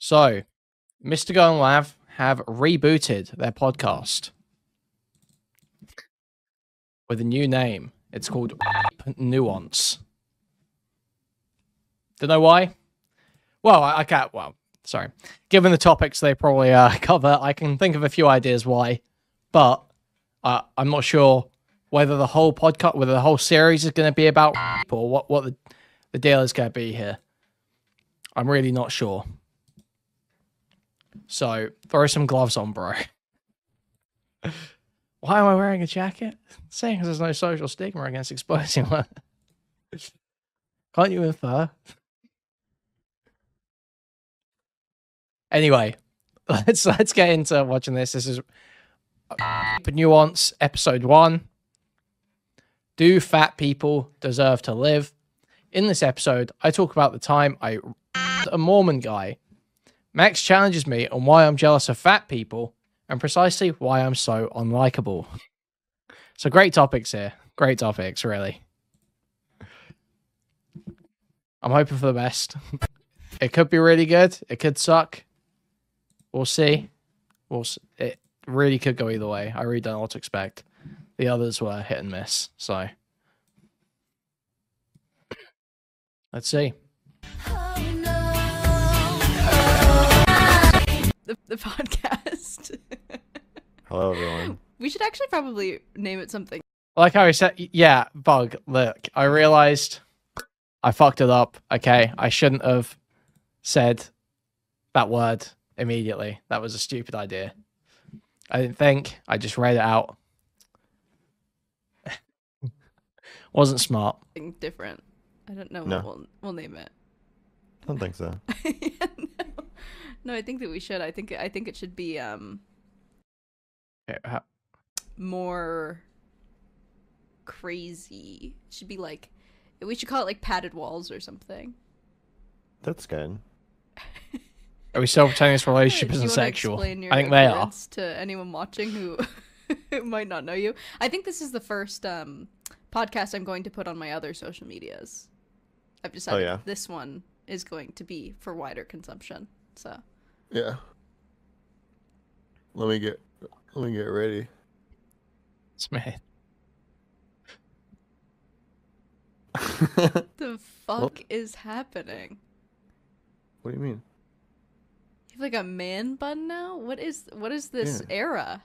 So, Mr. Go and Lav have rebooted their podcast with a new name. It's called Nuance. Don't know why? Well, I can't. Well, sorry. Given the topics they probably cover, I can think of a few ideas why, but I'm not sure whether the whole podcast, whether the whole series is going to be about or what the deal is going to be here. I'm really not sure. So throw some gloves on, bro. Why am I wearing a jacket? Saying there's no social stigma against exposing one. Can't you infer? Anyway, let's get into watching this. This is Nuance episode 1. Do fat people deserve to live? In this episode, I talk about the time I a Mormon guy. Max challenges me on why I'm jealous of fat people and precisely why I'm so unlikable. So great topics here. Great topics, really. I'm hoping for the best. It could be really good. It could suck. We'll see. It really could go either way. I really don't know what to expect. The others were hit and miss. So let's see. The podcast. Hello, everyone. We should actually probably name it something. Like how I said, yeah, Bug, look, I realized I fucked it up. Okay, I shouldn't have said that word immediately. That was a stupid idea. I didn't think. I just read it out. Wasn't smart. Something different. I don't know No. what we'll name it. I don't think so. No, I think that we should. I think it should be more crazy. It should be like, we should call it like padded walls or something. That's good. Are we still pretending this relationship Do you isn't wanna sexual? explain your I think they are. appearance to anyone watching who might not know you. I think this is the first podcast I'm going to put on my other social medias. I've decided this one is going to be for wider consumption. So Yeah. Let me get ready. Smith. the fuck is happening? What do you mean? You have like a man bun now? What is this era?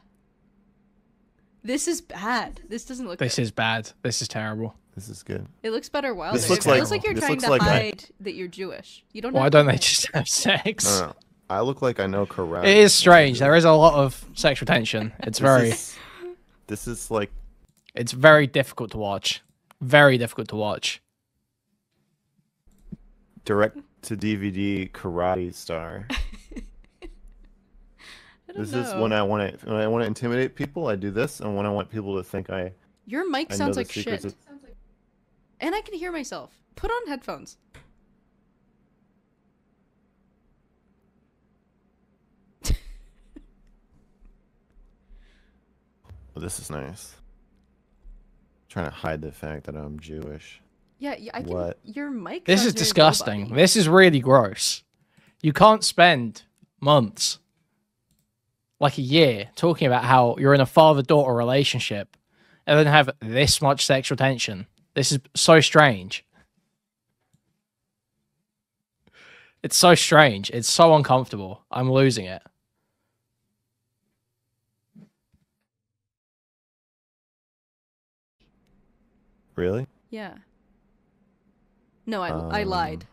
This is bad. This doesn't look This good. is bad. This is terrible. This is good. It looks better while This it looks feels like- like you're this trying looks to like hide that you're Jewish. You don't Why have don't to they hide. just have sex? No. I look like I know karate. It is strange. There is a lot of sexual tension. It's This is like it's very difficult to watch. Very difficult to watch. direct to DVD karate star. I don't This know. is when I want to intimidate people. I do this, and when I want people to think Your mic I sounds know like the secrets shit. of- And I can hear myself. Put on headphones. Oh, this is nice. trying to hide the fact that I'm Jewish. Yeah, I can. What? Your mic. This sounds is very disgusting. robot-y. This is really gross. You can't spend months, like a year, talking about how you're in a father-daughter relationship and then have this much sexual tension. This is so strange. It's so strange. It's so uncomfortable. I'm losing it. Really? Yeah. No, I lied.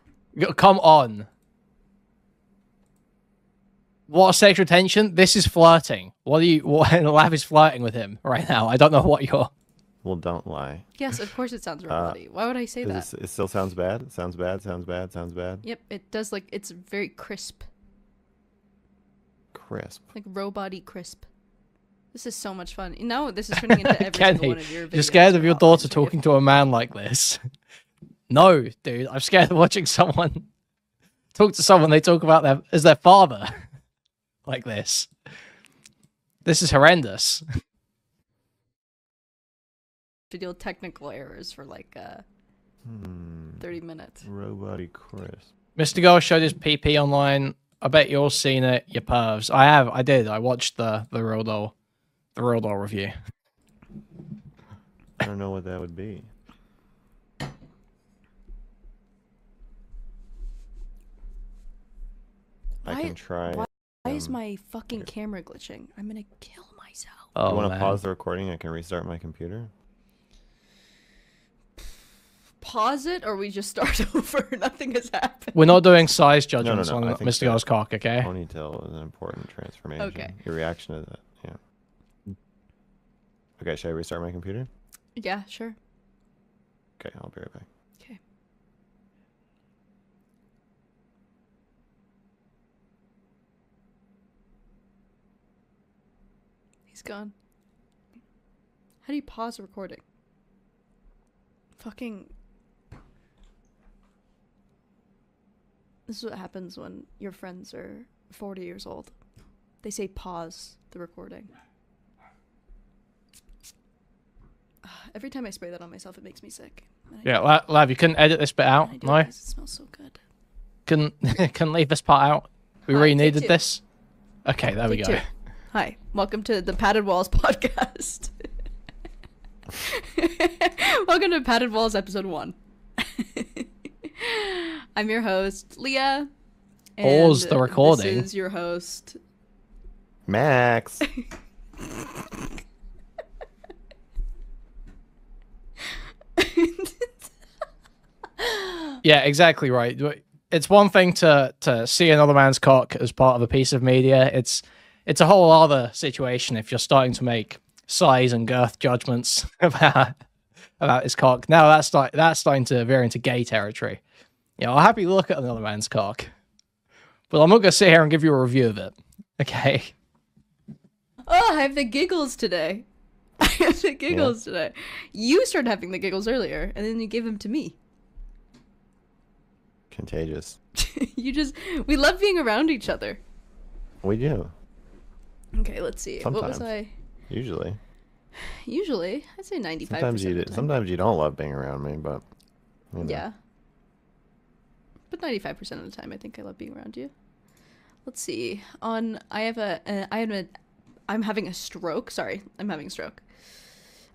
Come on. What sexual tension? This is flirting. What Lav is flirting with him right now. I don't know what you're... Well, don't lie. Yes, of course it sounds robot-y. Why would I say that? It still sounds bad. It sounds bad. Sounds bad. Sounds bad. Yep, it does. Like, it's very crisp, Crisp. like robot-y crisp. This is so much fun. Now this is turning into every single Kenny, one of your videos. you're scared of for your hotline daughter stream. talking to a man like this. No, dude. I'm scared of watching someone talk to someone they talk about them as their father like this. This is horrendous. To deal with technical errors for like 30 minutes. Robot-y crisp. Mr. Girl showed his PP online I bet you all seen it, you pervs. I have. I did. I watched the real doll review. I don't know what that would be. I can try. Why is my fucking camera glitching? I'm gonna kill myself. Oh, you want to man. pause the recording? I can restart my computer. Pause it, or we just start over. Nothing has happened. We're not doing size judgments No. on I think Mr. Girl's cock, okay? Ponytail is an important transformation. Okay. Your reaction to that, yeah. Okay, should I restart my computer? Yeah, sure. Okay, I'll be right back. Okay. He's gone. How do you pause recording? Fucking... This is what happens when your friends are 40 years old. They say pause the recording. Every time I spray that on myself, it makes me sick. Yeah, Lav, you couldn't edit this bit out, no? It smells so good. Couldn't leave this part out. We Hi, really take needed two. this. Okay, there we Take go. two. Hi, welcome to the Padded Walls podcast. Welcome to Padded Walls episode 1. I'm your host, Leah. Pause and the recording. This is your host, Max. Yeah, exactly right. It's one thing to see another man's cock as part of a piece of media. It's a whole other situation if you're starting to make size and girth judgments about his cock. Now that's starting to veer into gay territory. You know, I'll happily look at another man's cock, but I'm not gonna sit here and give you a review of it. Okay. Oh, I have the giggles today. I have the giggles today. You started having the giggles earlier, and then you gave them to me. Contagious. We love being around each other. We do. Okay, let's see. Sometimes. What was I? Usually. Usually, I'd say 95%. Sometimes you don't love being around me, but you know. Yeah. But 95% of the time, I think I love being around you. Let's see. I'm having a stroke. Sorry, I'm having a stroke.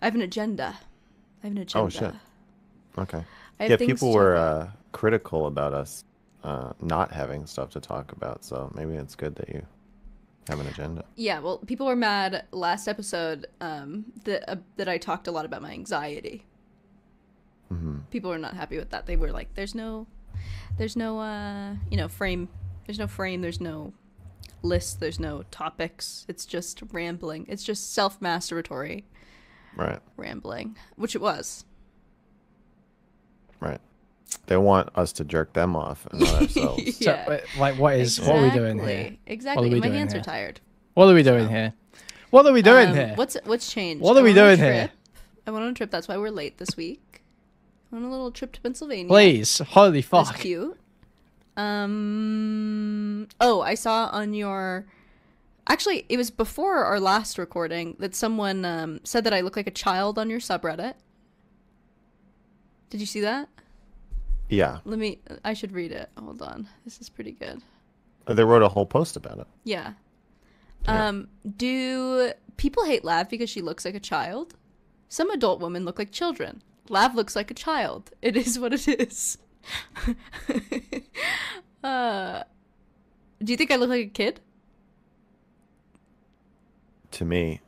I have an agenda. Oh shit. Okay. I have Yeah, things people to were talk about. critical about us not having stuff to talk about, so maybe it's good that you have an agenda. Yeah, well, people were mad last episode that I talked a lot about my anxiety. Mm-hmm. People were not happy with that. They were like, there's no frame. There's no frame. There's no list. There's no topics. It's just rambling. It's just self-masturbatory. Right. Rambling, which it was. Right. They want us to jerk them off and not ourselves. Yeah. So, like, what are we doing here? Exactly. What are we My doing hands here? are tired. What are we doing here? What are we doing here? What's changed? What are we doing here? I went on a trip. That's why we're late this week. I went on a little trip to Pennsylvania. Please, holy fuck! That's cute. Oh, I saw on your. Actually, it was before our last recording that someone said that I look like a child on your subreddit. Did you see that? Yeah. I should read it. Hold on. This is pretty good. They wrote a whole post about it. Yeah. Yeah. Do people hate Lav because she looks like a child? Some adult women look like children. Lav looks like a child. It is what it is. Do you think I look like a kid? To me,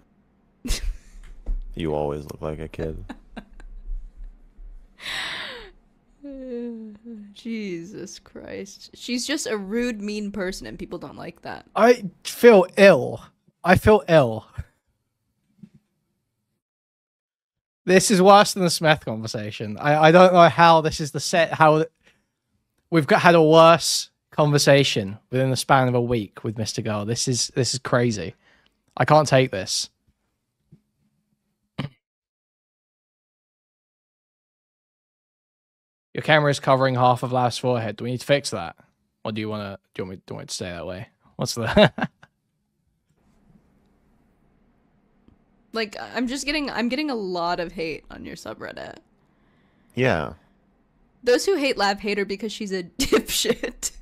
you always look like a kid. Jesus Christ. She's just a rude, mean person, and people don't like that. I feel ill. This is worse than the Smith conversation. I don't know how this is how we've had a worse conversation within the span of a week with Mr. Girl. This is crazy. I can't take this. Your camera is covering half of Lav's forehead. Do we need to fix that? Or do you want me to stay that way? What's the Like, I'm getting a lot of hate on your subreddit. Yeah. Those who hate Lav hate her because she's a dipshit.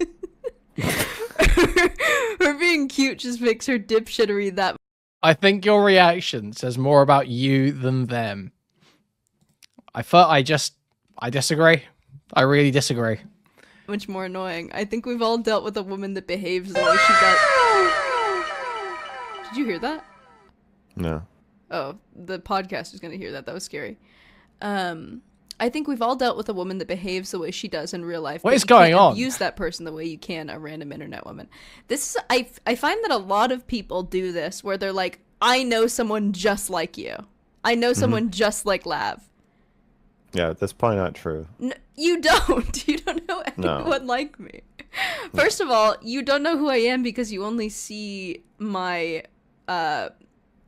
Her being cute just makes her dipshittery that. I think your reaction says more about you than them. I disagree. I really disagree. Much more annoying. I think we've all dealt with a woman that behaves the way she does. Did you hear that? No. Oh, the podcast is going to hear that. That was scary. I think we've all dealt with a woman that behaves the way she does in real life. What is going on? Use that person the way you can a random internet woman. This is, I find that a lot of people do this where they're like, I know someone just like you. I know someone just like Lav. Yeah, that's probably not true. No, you don't. You don't know anyone like me. First of all, you don't know who I am because you only see my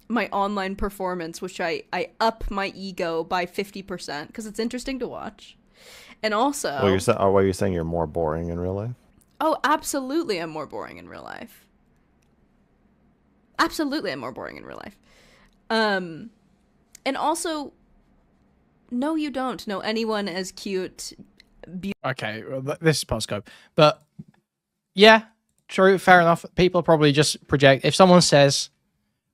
my online performance, which I up my ego by 50% because it's interesting to watch. And also... Well, you're saying you're more boring in real life? Oh, absolutely I'm more boring in real life. Absolutely I'm more boring in real life. And also, no, you don't know anyone as cute... Okay, well, this is Postcode. But, yeah, true, fair enough. People probably just project... If someone says...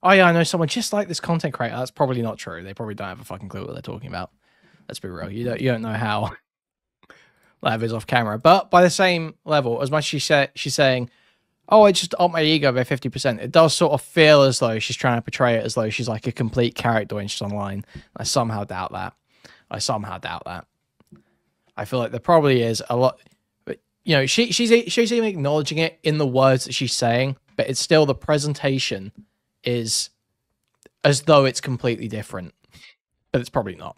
Oh yeah, I know someone just like this content creator. That's probably not true. They probably don't have a fucking clue what they're talking about. Let's be real. You don't know how Lav is off camera. But by the same level, as much as she's saying, "Oh, I just up my ego by 50%," it does sort of feel as though she's trying to portray it as though she's like a complete character when she's online. I somehow doubt that. I feel like there probably is a lot. But you know, she's even acknowledging it in the words that she's saying, but it's still the presentation is as though it's completely different, but it's probably not.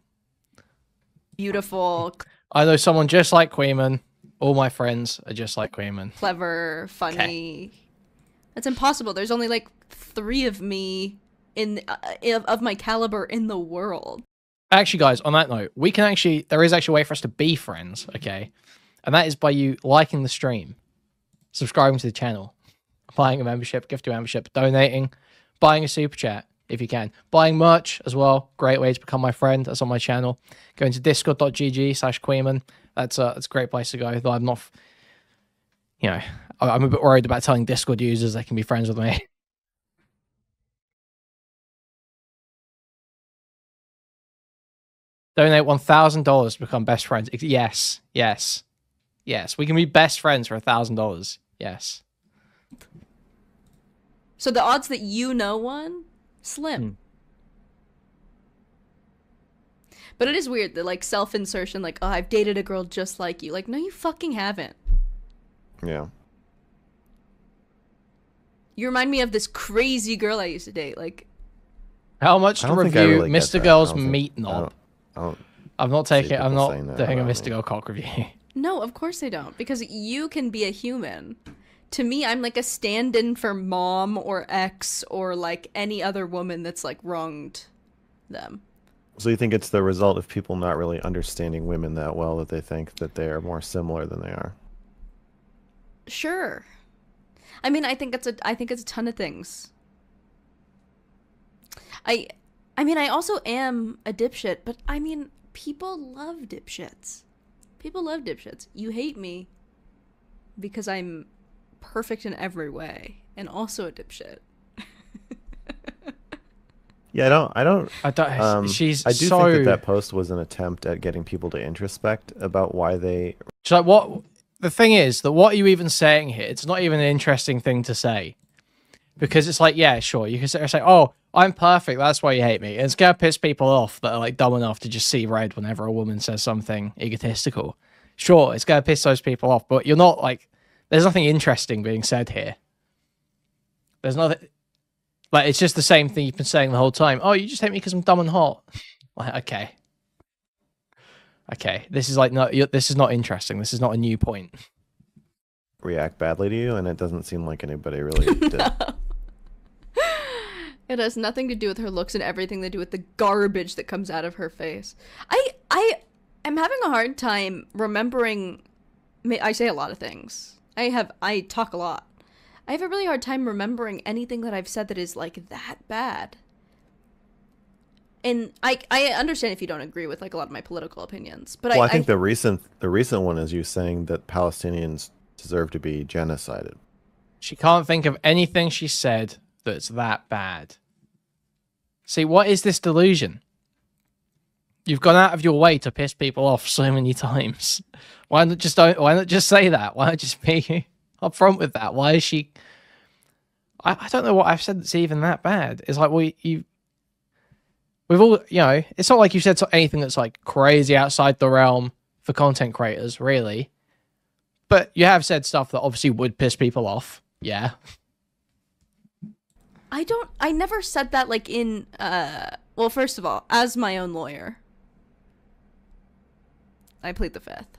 Beautiful. I know someone just like Kuihman. All my friends are just like Kuihman. Clever, funny. That's impossible. There's only like 3 of me of my caliber in the world. Actually, guys, on that note, there is actually a way for us to be friends, okay? And that is by you liking the stream, subscribing to the channel, buying a membership, gifting a membership, donating, buying a super chat if you can, buying merch as well. Great way to become my friend. That's on my channel. Going to discord.gg/Kuihman. That's a great place to go. Though I'm not, I'm a bit worried about telling Discord users they can be friends with me. Donate $1,000 to become best friends. Yes. We can be best friends for $1,000. Yes. So the odds that you know one, slim. But it is weird, the like self-insertion, like, oh, I've dated a girl just like you. Like, no, you fucking haven't. Yeah. You remind me of this crazy girl I used to date. Like, how much to review Mr. Girl's meat knob? I'm not doing a Mr. Girl cock review. No, of course I don't. Because you can be a human. To me, I'm like a stand-in for mom or ex or like any other woman that's like wronged them. So you think it's the result of people not really understanding women that well that they think that they are more similar than they are? Sure. I mean, I think it's a ton of things. I mean, I also am a dipshit, but I mean, people love dipshits. People love dipshits. You hate me because I'm perfect in every way and also a dipshit. Yeah, I don't she's I do think that post was an attempt at getting people to introspect about why they... So what the thing is that what are you even saying here? It's not even an interesting thing to say. Because it's like, yeah, sure, you can say, oh, I'm perfect, that's why you hate me. And it's gonna piss people off that are like dumb enough to just see red whenever a woman says something egotistical. Sure, it's gonna piss those people off, but you're not like, there's nothing interesting being said here. There's nothing, like, it's just the same thing you've been saying the whole time. Oh, you just hate me because I'm dumb and hot. Like, okay, this is like, no, this is not interesting. This is not a new point. React badly to you, and it doesn't seem like anybody really did. It has nothing to do with her looks and everything to do with the garbage that comes out of her face. I'm having a hard time remembering. I say a lot of things. I talk a lot. I have a really hard time remembering anything that I've said that is like that bad. And I understand if you don't agree with like a lot of my political opinions, but I think the recent one is you saying that Palestinians deserve to be genocided. She can't think of anything she said that's that bad. See, what is this delusion? You've gone out of your way to piss people off so many times. Why not just say that? Why not just be upfront with that? Why is she? I don't know what I've said that's even that bad. It's like we've all, it's not like you said anything that's like crazy outside the realm for content creators, really. But you have said stuff that obviously would piss people off. Yeah. I never said that like in, well, first of all, as my own lawyer, I plead the fifth.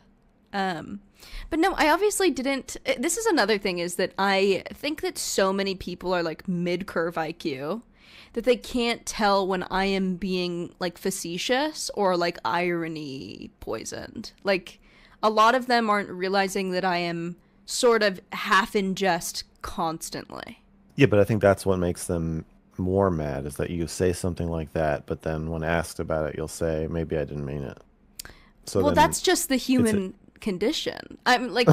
But no, I obviously didn't. This is another thing, is that I think that so many people are like mid-curve IQ that they can't tell when I am being like facetious or like irony poisoned. Like a lot of them aren't realizing that I am sort of half in jest constantly. Yeah, but I think that's what makes them more mad, is that you say something like that, but then when asked about it, you'll say, maybe I didn't mean it. So well, that's just the human condition. I'm like,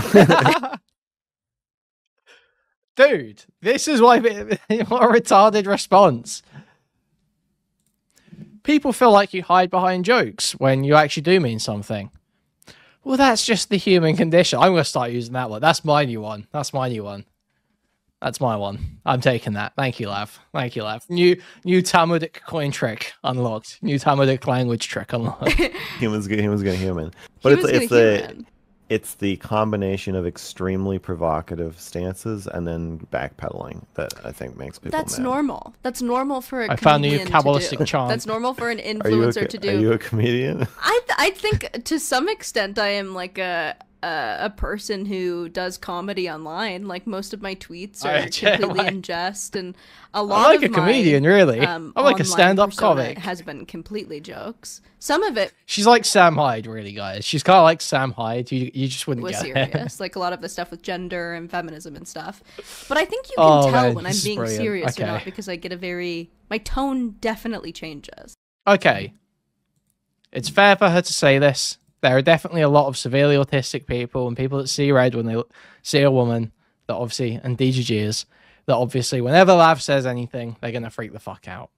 dude, this is why what a retarded response. People feel like you hide behind jokes when you actually do mean something. Well, that's just the human condition. I'm going to start using that one. That's my new one. That's my new one. That's my one. I'm taking that. Thank you, Lav. Thank you, Lav. New Talmudic coin trick unlocked. New Talmudic language trick unlocked. Humans get human. But it's the combination of extremely provocative stances and then backpedaling that I think makes people That's mad. Normal. That's normal for a I found a new comedian Kabbalistic to do. charm. That's normal for an influencer to do. Are you a comedian? I think to some extent I am like a person who does comedy online. Like most of my tweets are completely in jest, and a lot I'm like of a comedian, really. I'm like a stand-up comic. Has been completely jokes. Some of it. She's like Sam Hyde, really, guys. She's kind of like Sam Hyde. You just wouldn't was get serious, like a lot of the stuff with gender and feminism and stuff. But I think you can tell when I'm being serious or not, because I get my tone definitely changes. Okay, it's fair for her to say this. There are definitely a lot of severely autistic people and people that see red when they see a woman that obviously, and DGGs, that obviously whenever Lav says anything, they're going to freak the fuck out.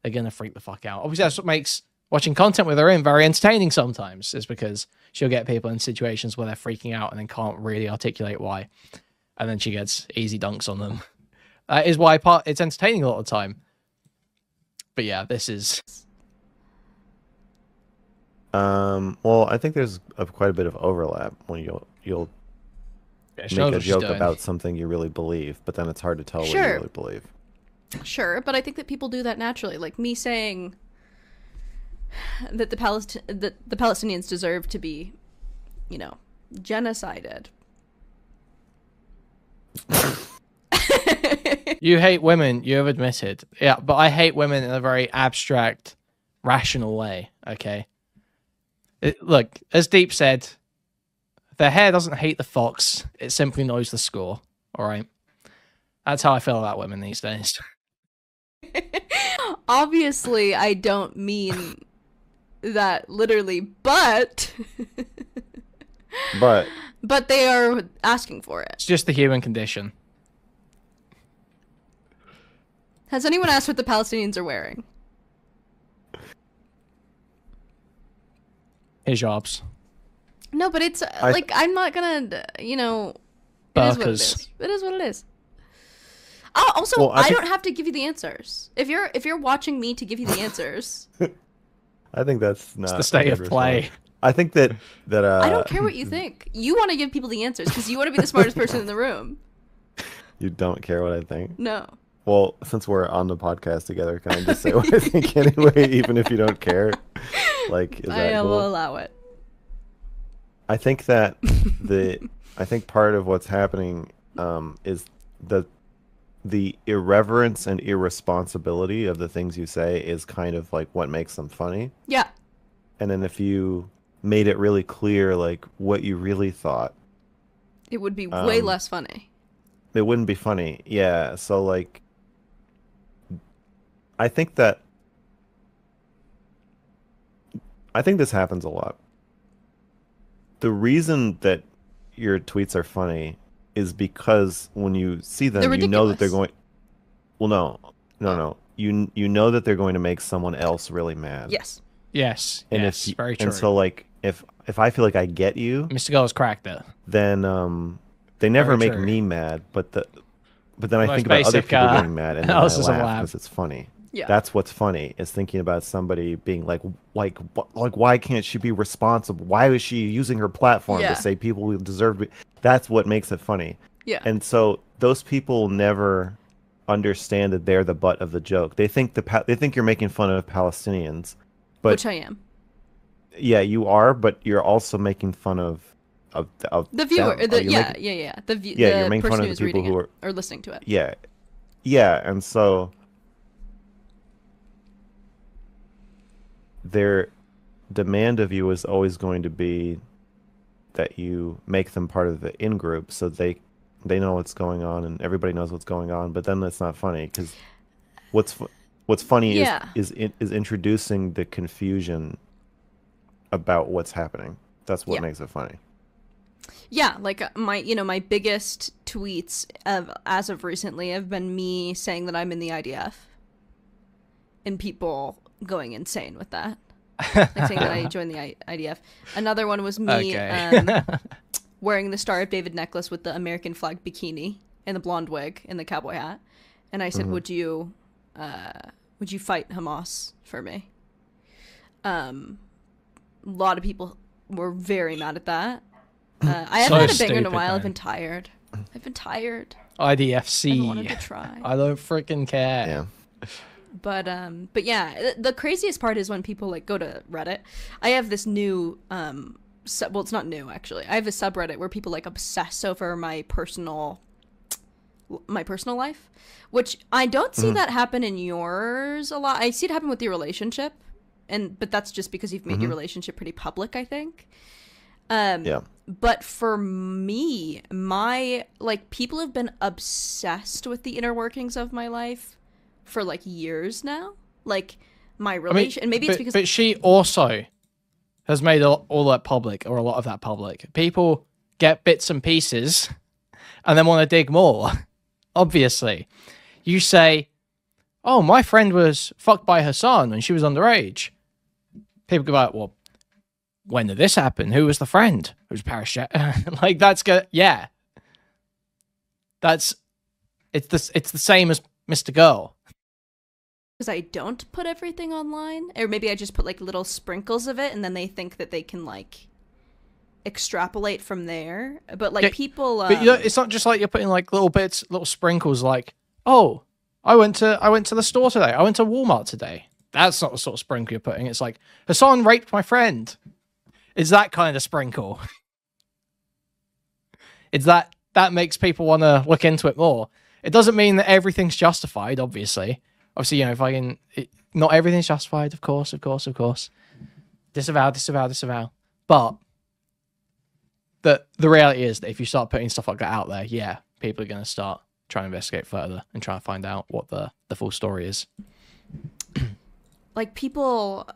They're going to freak the fuck out. Obviously, that's what makes watching content with her in very entertaining sometimes, is because she'll get people in situations where they're freaking out and then can't really articulate why. And then she gets easy dunks on them. That is why it's entertaining a lot of the time. But yeah, this is... Well, I think there's quite a bit of overlap when you'll make a joke about something you really believe, but then it's hard to tell what you really believe. Sure, but I think that people do that naturally. Like me saying that the Palestinians deserve to be, genocided. You hate women, you have admitted. Yeah, but I hate women in a very abstract, rational way, okay? Look, as Deep said, their hair doesn't hate the fox, it simply knows the score, alright? That's how I feel about women these days. Obviously, I don't mean that literally, but... But they are asking for it. It's just the human condition. Has anyone asked what the Palestinians are wearing? Hijabs. No, but it's like, I'm not gonna, it is what it is. It is what it is. Oh, also, well, I don't have to give you the answers. If you're watching me to give you the answers. I think that's not it's the state of play. I think that I don't care what you think. You want to give people the answers because you want to be the smartest person in the room. You don't care what I think? No. Well, since we're on the podcast together, can I just say what I think anyway, even if you don't care? Like, is that cool? I will allow it. I think that I think part of what's happening is the irreverence and irresponsibility of the things you say is kind of like what makes them funny. Yeah. And then if you made it really clear, like, what you really thought, it would be way less funny. It wouldn't be funny. Yeah. So, like, I think this happens a lot. The reason that your tweets are funny is because when you see them, you know that they're going. Well, no. You know that they're going to make someone else really mad. Yes. Yes. And yes. Very true. And so, like, if I feel like I get you, Mr. Girl's cracked it. Then they never make me mad, but then I think about other people getting mad, and then I laugh because it's funny. Yeah. That's what's funny, is thinking about somebody being like, why can't she be responsible? Why is she using her platform to say people who deserve to be? That's what makes it funny. Yeah. And so those people never understand that they're the butt of the joke. They think you're making fun of Palestinians, but which I am. Yeah, you are, but you're also making fun of the viewer. You're making fun of the people who are or listening to it. Yeah, and so their demand of you is always going to be that you make them part of the in-group, so they know what's going on and everybody knows what's going on. But then that's not funny, because what's funny is introducing the confusion about what's happening. That's what makes it funny. Yeah, like my biggest tweets as of recently have been me saying that I'm in the IDF, and people going insane with that, like saying that I joined the IDF. Another one was me wearing the Star of David necklace with the American flag bikini and the blonde wig and the cowboy hat, and I said, "Would you fight Hamas for me?" A lot of people were very mad at that. I haven't had a banger in a while. Man. I've been tired. IDFC. I wanted to try. I don't freaking care. Yeah. But yeah, the craziest part is when people like go to Reddit. I have this new well, it's not new actually. I have a subreddit where people like obsess over my personal life, which I don't see that happen in yours a lot. I see it happen with your relationship, but that's just because you've made your relationship pretty public, I think. Yeah. But for me, people have been obsessed with the inner workings of my life for like years now. Like my relation, and maybe it's because. But she also has made all that public, or a lot of that public. People get bits and pieces, and then want to dig more. Obviously, you say, "Oh, my friend was fucked by her son when she was underage." People go like, "Well, when did this happen? Who was the friend? It was Paris." Like that's good. Yeah, it's the same as Mr. Girl. Because I don't put everything online, or maybe I just put like little sprinkles of it, and then they think that they can like extrapolate from there. But like people, but it's not just like you're putting like little bits, little sprinkles. Like, oh, I went to the store today. I went to Walmart today. That's not the sort of sprinkle you're putting. It's like Hassan raped my friend. It's that kind of sprinkle. It's that makes people want to look into it more. It doesn't mean that everything's justified, obviously. Obviously, you know, not everything's justified, of course. Disavow. But the reality is that if you start putting stuff like that out there, yeah, people are going to start trying to investigate further and try to find out what the full story is. Like people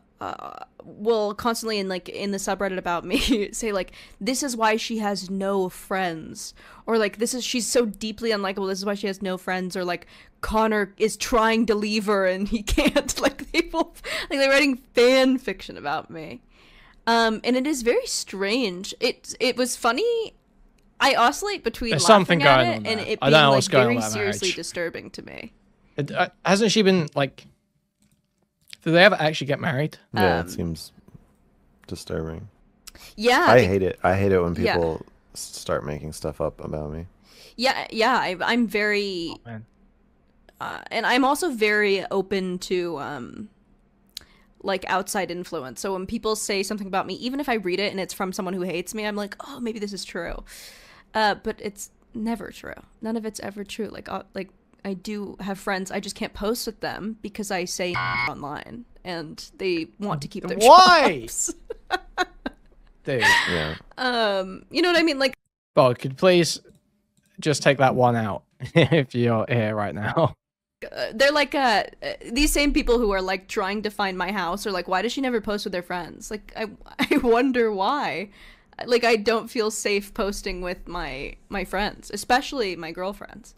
will constantly in the subreddit about me say like, this is why she has no friends, or like she's so deeply unlikable, this is why she has no friends, or like Connor is trying to leave her and he can't. Like people like they're writing fan fiction about me, and it is very strange. It was funny. I oscillate between There's laughing something at going it on and there. it I being don't know like what's going very on with that seriously marriage. disturbing to me. Hasn't she been like? Do they ever actually get married? Yeah, it seems disturbing. Yeah, I hate it. I hate it when people start making stuff up about me. Yeah. I'm very, and I'm also very open to like outside influence. So when people say something about me, even if I read it and it's from someone who hates me, I'm like, oh, maybe this is true. But it's never true. None of it's ever true. Like I do have friends, I just can't post with them because I say online and they want to keep their jobs. Dude. Yeah. You know what I mean? Like, Bob, could you please just take that one out if you're here right now? They're like these same people who are like trying to find my house, or like, why does she never post with their friends? Like, I wonder why. like I don't feel safe posting with my friends, especially my girlfriends.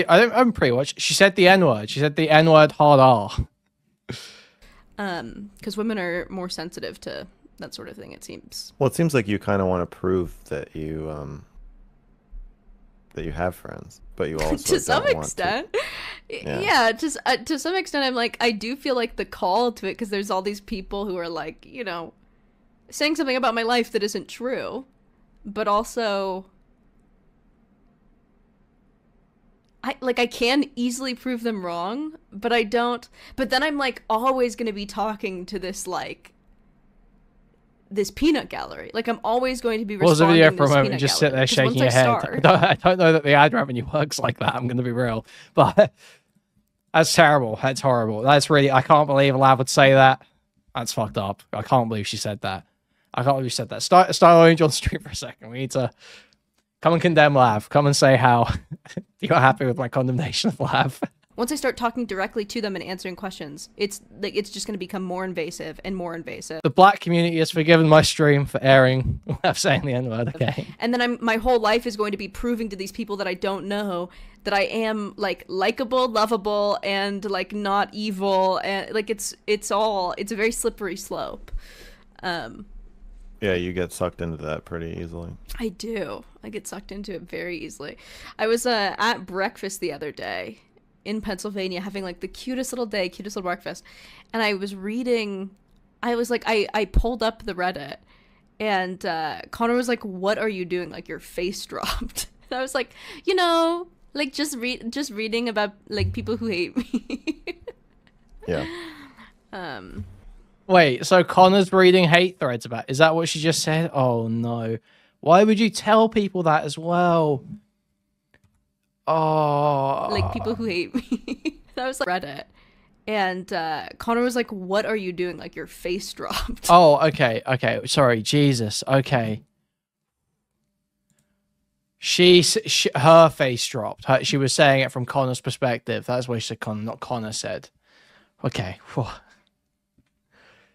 I'm pretty much. She said the N-word. She said the N-word hard R. Because women are more sensitive to that sort of thing, it seems. Well, it seems like you kind of want to prove that you have friends, but you also to some extent. Yeah, just to some extent, I'm like, I do feel like the call to it, because there's all these people who are like, you know, saying something about my life that isn't true, but also I can easily prove them wrong, but I don't. But then I'm like always going to be talking to this this peanut gallery. Like I'm always going to be responding to this peanut just gallery. Sit there shaking your head. I don't know that the ad revenue works like that. I'm going to be real, but that's terrible. That's horrible. That's really. I can't believe Lav would say that. That's fucked up. I can't believe she said that. I can't believe she said that. Start Angel on stream for a second. We need to. Come and condemn Lav. Come and say how you're happy with my condemnation of Lav. Once I start talking directly to them and answering questions, it's just going to become more invasive and more invasive. The black community has forgiven my stream for airing Lav saying the N-word, okay? And then my whole life is going to be proving to these people that I don't know that I am like likable, lovable, and like not evil, and like it's a very slippery slope. Yeah, you get sucked into that pretty easily. I do. I get sucked into it very easily. I was at breakfast the other day in Pennsylvania having like the cutest little breakfast. And I was reading, I pulled up the Reddit and Connor was like, "What are you doing? Like your face dropped." And I was like, you know, like just reading about like people who hate me. Yeah. Wait, so Connor's reading hate threads about... Is that what she just said? Oh, no. Why would you tell people that as well? Oh. Like, people who hate me. That was like Reddit. And Connor was like, "What are you doing? Like, your face dropped." Oh, okay. Sorry, Jesus. Okay. Her face dropped. She was saying it from Connor's perspective. That's what she said, Connor, not Connor said. Okay. Whew.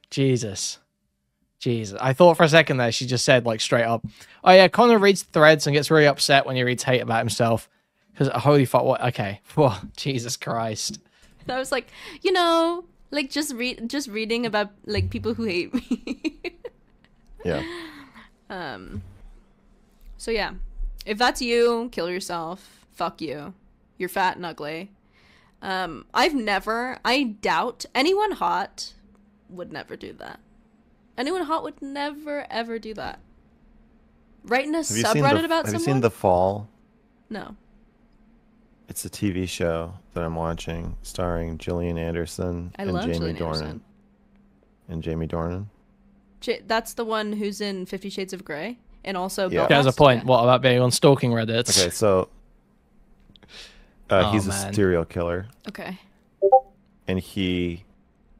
Jesus. I thought for a second there she just said like straight up, "Oh yeah, Connor reads threads and gets really upset when he reads hate about himself." Because holy fuck, what? Okay, whoa, Jesus Christ. And I was like, you know, like just reading about like people who hate me. Yeah. So yeah, if that's you, kill yourself. Fuck you. You're fat and ugly. I doubt anyone hot would never do that. Anyone hot would never ever do that. Write in a subreddit about someone? Have you seen The Fall? No. It's a TV show that I'm watching starring Gillian Anderson and Jamie Dornan. And Jamie Dornan? That's the one who's in 50 Shades of Grey and also yeah. There's a point. Yeah. What about being on stalking Reddits? Okay, so he's a serial killer. Okay. And he...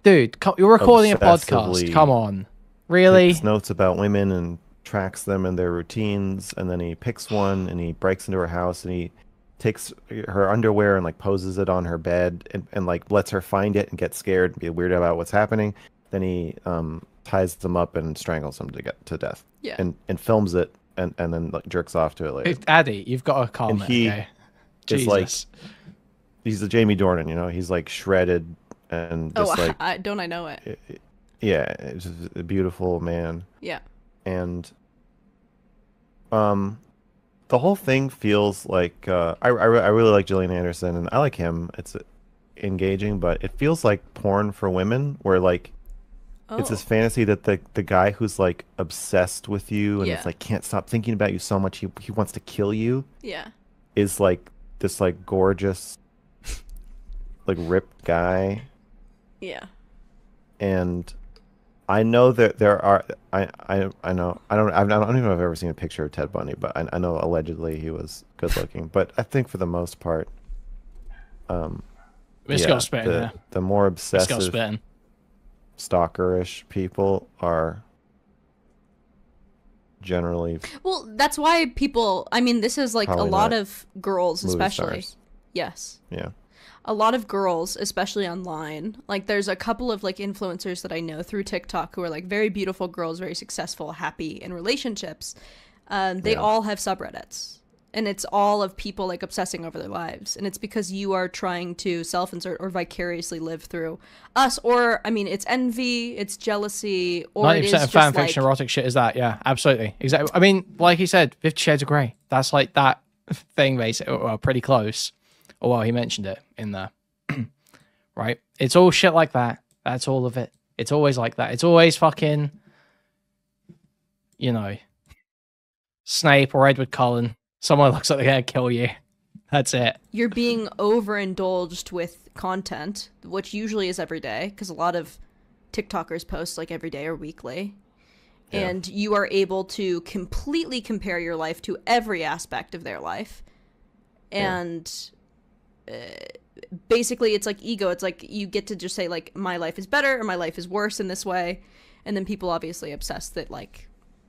Dude, you're recording a podcast. Come on. Really? Takes notes about women and tracks them and their routines, and then he picks one and he breaks into her house and he takes her underwear and like poses it on her bed and like lets her find it and get scared and be weird about what's happening. Then he ties them up and strangles them to death. Yeah. And films it and then like jerks off to it later. Addy, you've got to calm it. Okay? Is like he's a Jamie Dornan, you know. He's like shredded and just don't I know it? Yeah, it's just a beautiful man. Yeah. And the whole thing feels like I really like Gillian Anderson and I like him. It's engaging, but it feels like porn for women, where like it's this fantasy that the guy who's like obsessed with you and it's like can't stop thinking about you so much he wants to kill you. Yeah. Is like this like gorgeous like ripped guy. Yeah. And I know that there are. I know. I don't even know if I've ever seen a picture of Ted Bundy, but I know allegedly he was good looking. But I think for the most part, the more obsessive, stalkerish people are generally. Well, that's why people. I mean, this is like a lot of girls, especially. Stars. Yes. Yeah. a lot of girls, especially online, like there's a couple of like influencers that I know through TikTok who are like very beautiful girls, very successful, happy in relationships. They all have subreddits, and it's all of people like obsessing over their lives, and it's because you are trying to self-insert or vicariously live through us, or I mean, it's envy, it's jealousy, or 90% it is of just fan fiction, erotic shit is that. Yeah, absolutely, exactly. I mean, like he said, 50 Shades of Grey. That's like that thing, basically, or pretty close. Or well, he mentioned it in there, right? It's all shit like that. That's all of it. It's always like that. It's always fucking, you know, Snape or Edward Cullen. Someone looks like they're gonna kill you. That's it. You're being overindulged with content, which usually is every day, because a lot of TikTokers post like every day or weekly. Yeah. And you are able to completely compare your life to every aspect of their life. And basically it's like ego. It's like you get to just say like, my life is better or my life is worse in this way. And then people obviously obsess that like,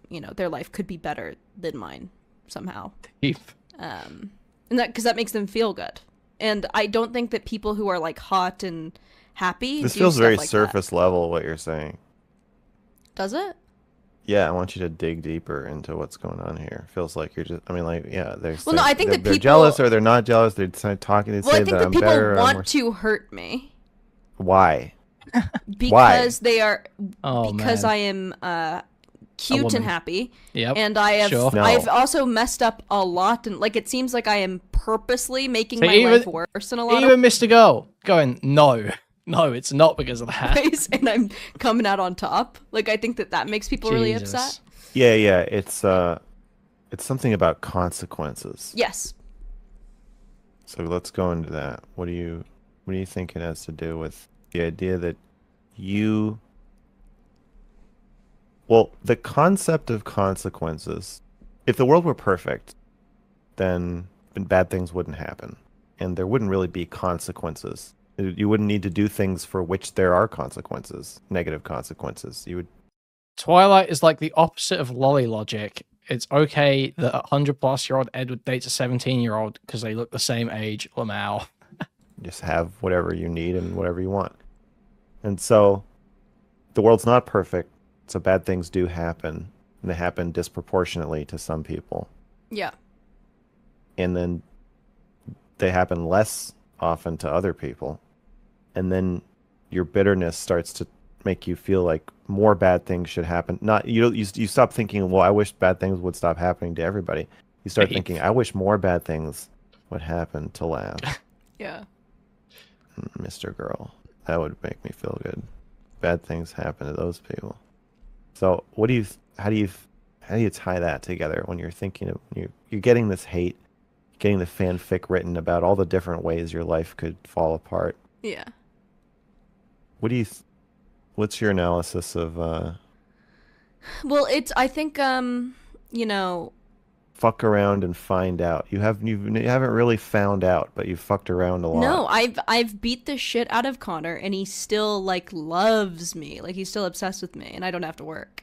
you know, their life could be better than mine somehow. And that, because that makes them feel good. And I don't think that people who are like hot and happy. This feels very like surface level, what you're saying. Does it? Yeah, I want you to dig deeper into what's going on here. Feels like you're just, I mean, like, yeah, well, no, I think that they're people, jealous or they're not jealous. They're talking. They well, say I think that that people better, want to hurt me. Why? Because they are. Oh, because man. I am cute and happy. Yep. And I have. Sure. No. I've also messed up a lot, and like it seems like I am purposely making my life worse in a lot. Even Mr. Girl going, no, it's not because of that. Ways, and I'm coming out on top. Like I think that makes people really upset. Yeah, it's something about consequences. Yes. So let's go into that. What do you think it has to do with the idea that well, the concept of consequences, if the world were perfect, then bad things wouldn't happen, and there wouldn't really be consequences. You wouldn't need to do things for which there are consequences, negative consequences. You would. Twilight is like the opposite of lolly logic. It's okay that a 100-plus-year-old Edward dates a 17-year-old because they look the same age. Lamau. Just have whatever you need and whatever you want. And so the world's not perfect, so bad things do happen, and they happen disproportionately to some people. Yeah. And then they happen less often to other people. And then your bitterness starts to make you feel like more bad things should happen. Not you stop thinking, well, I wish bad things would stop happening to everybody. You start thinking, I wish more bad things would happen to Lab. Yeah. Mr. Girl. That would make me feel good. Bad things happen to those people. So how do you tie that together when you're thinking of you're getting this hate, getting the fanfic written about all the different ways your life could fall apart? Yeah. What's your analysis of well, I think you know, fuck around and find out. You haven't really found out, but you fucked around a lot. No, I've beat the shit out of Connor, and he still like loves me. Like he's still obsessed with me, and I don't have to work.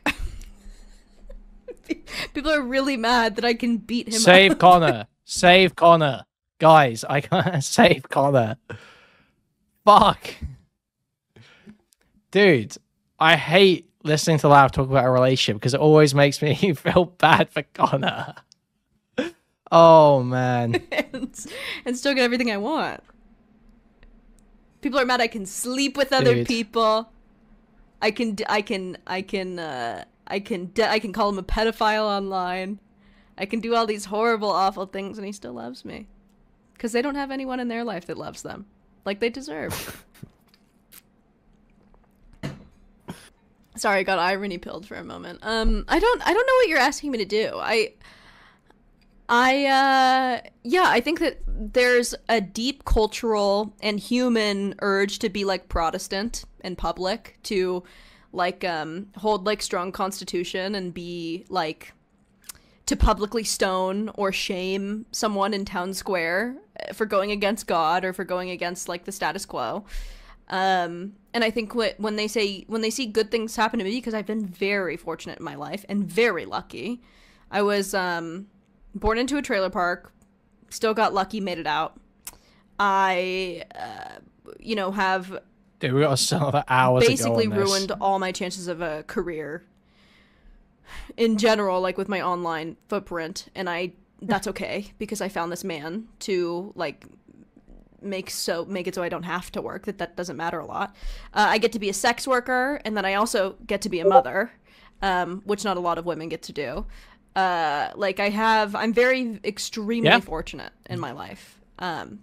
People are really mad that I can beat him Save up. Connor. Save Connor. Guys, I can't save Connor. Fuck. Dude, I hate listening to Lav talk about a relationship because it always makes me feel bad for Connor. Oh, man. and still get everything I want. People are mad I can sleep with other people. I can call him a pedophile online. I can do all these horrible, awful things, and he still loves me. Because they don't have anyone in their life that loves them like they deserve. Sorry, I got irony pilled for a moment. I don't know what you're asking me to do. I think that there's a deep cultural and human urge to be like Protestant in public, to like hold like strong constitution and be like to publicly stone or shame someone in town square for going against God or for going against like the status quo. And I think when they see good things happen to me, because I've been very fortunate in my life and very lucky. I was born into a trailer park, still got lucky, made it out. I, you know, have Dude, we got some hours basically ruined all my chances of a career in general, like with my online footprint, and that's okay because I found this man to like make it so I don't have to work. That doesn't matter a lot. I get to be a sex worker, and then I also get to be a mother, which not a lot of women get to do. I'm very extremely fortunate in my life.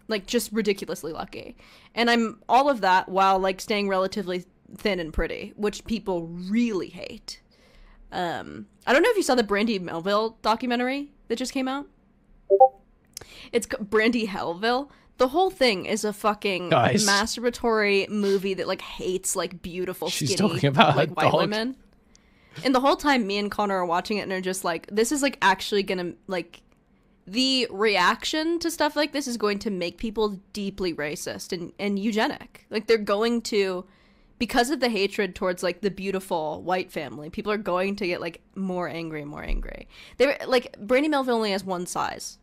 Like just ridiculously lucky. And I'm all of that while like staying relatively thin and pretty, which people really hate. I don't know if you saw the Brandy Melville documentary that just came out. It's Brandy Hellville. The whole thing is a fucking masturbatory movie that like hates like beautiful She's skinny talking about like white women. And the whole time me and Connor are watching it and are just like, this is like actually gonna like, the reaction to stuff like this is going to make people deeply racist and eugenic. Like they're going to, because of the hatred towards like the beautiful white family, people are going to get like more angry and more angry. They're like, Brandy Melville only has one size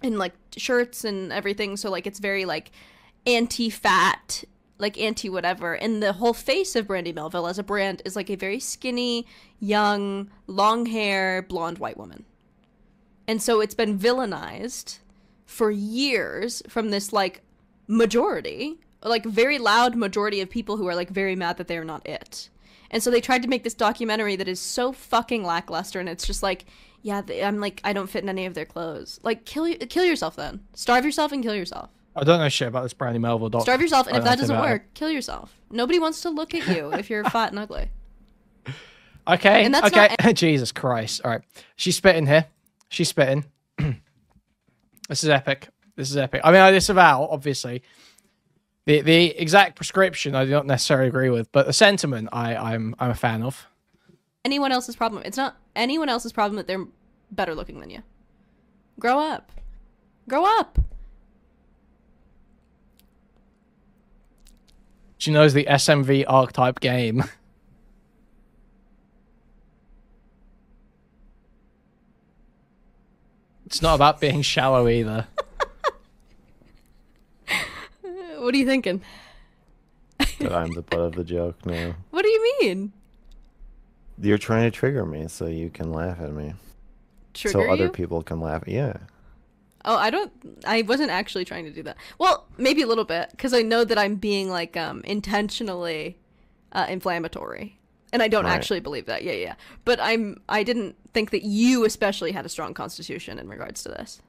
in like shirts and everything. So like it's very like anti-fat, like anti-whatever. And the whole face of Brandy Melville as a brand is like a very skinny, young, long hair, blonde white woman. And so it's been villainized for years from this like majority, like very loud majority of people who are like very mad that they're not it. And so they tried to make this documentary that is so fucking lackluster, and it's just like, yeah, I'm like, I don't fit in any of their clothes. Like kill yourself then. Starve yourself and kill yourself. I don't know shit about this Brandy Melville doc. Starve yourself, and if that doesn't work, kill yourself. Nobody wants to look at you if you're fat and ugly. Okay, and that's okay. Jesus Christ. All right. She's spitting here. She's spitting. This is epic. This is epic. I mean, I disavow, obviously, the exact prescription I do not necessarily agree with, but the sentiment I'm a fan of. Anyone else's problem. It's not anyone else's problem that they're better looking than you. Grow up. Grow up. She knows the SMV archetype game. It's not about being shallow either. What are you thinking? That I'm the butt of the joke now. What do you mean? You're trying to trigger me so you can laugh at me. Trigger so other you? people can laugh. Yeah. Oh, I wasn't actually trying to do that. Well, maybe a little bit, because I know that I'm being like intentionally inflammatory. And I don't actually believe that. Yeah. But I didn't think that you especially had a strong constitution in regards to this.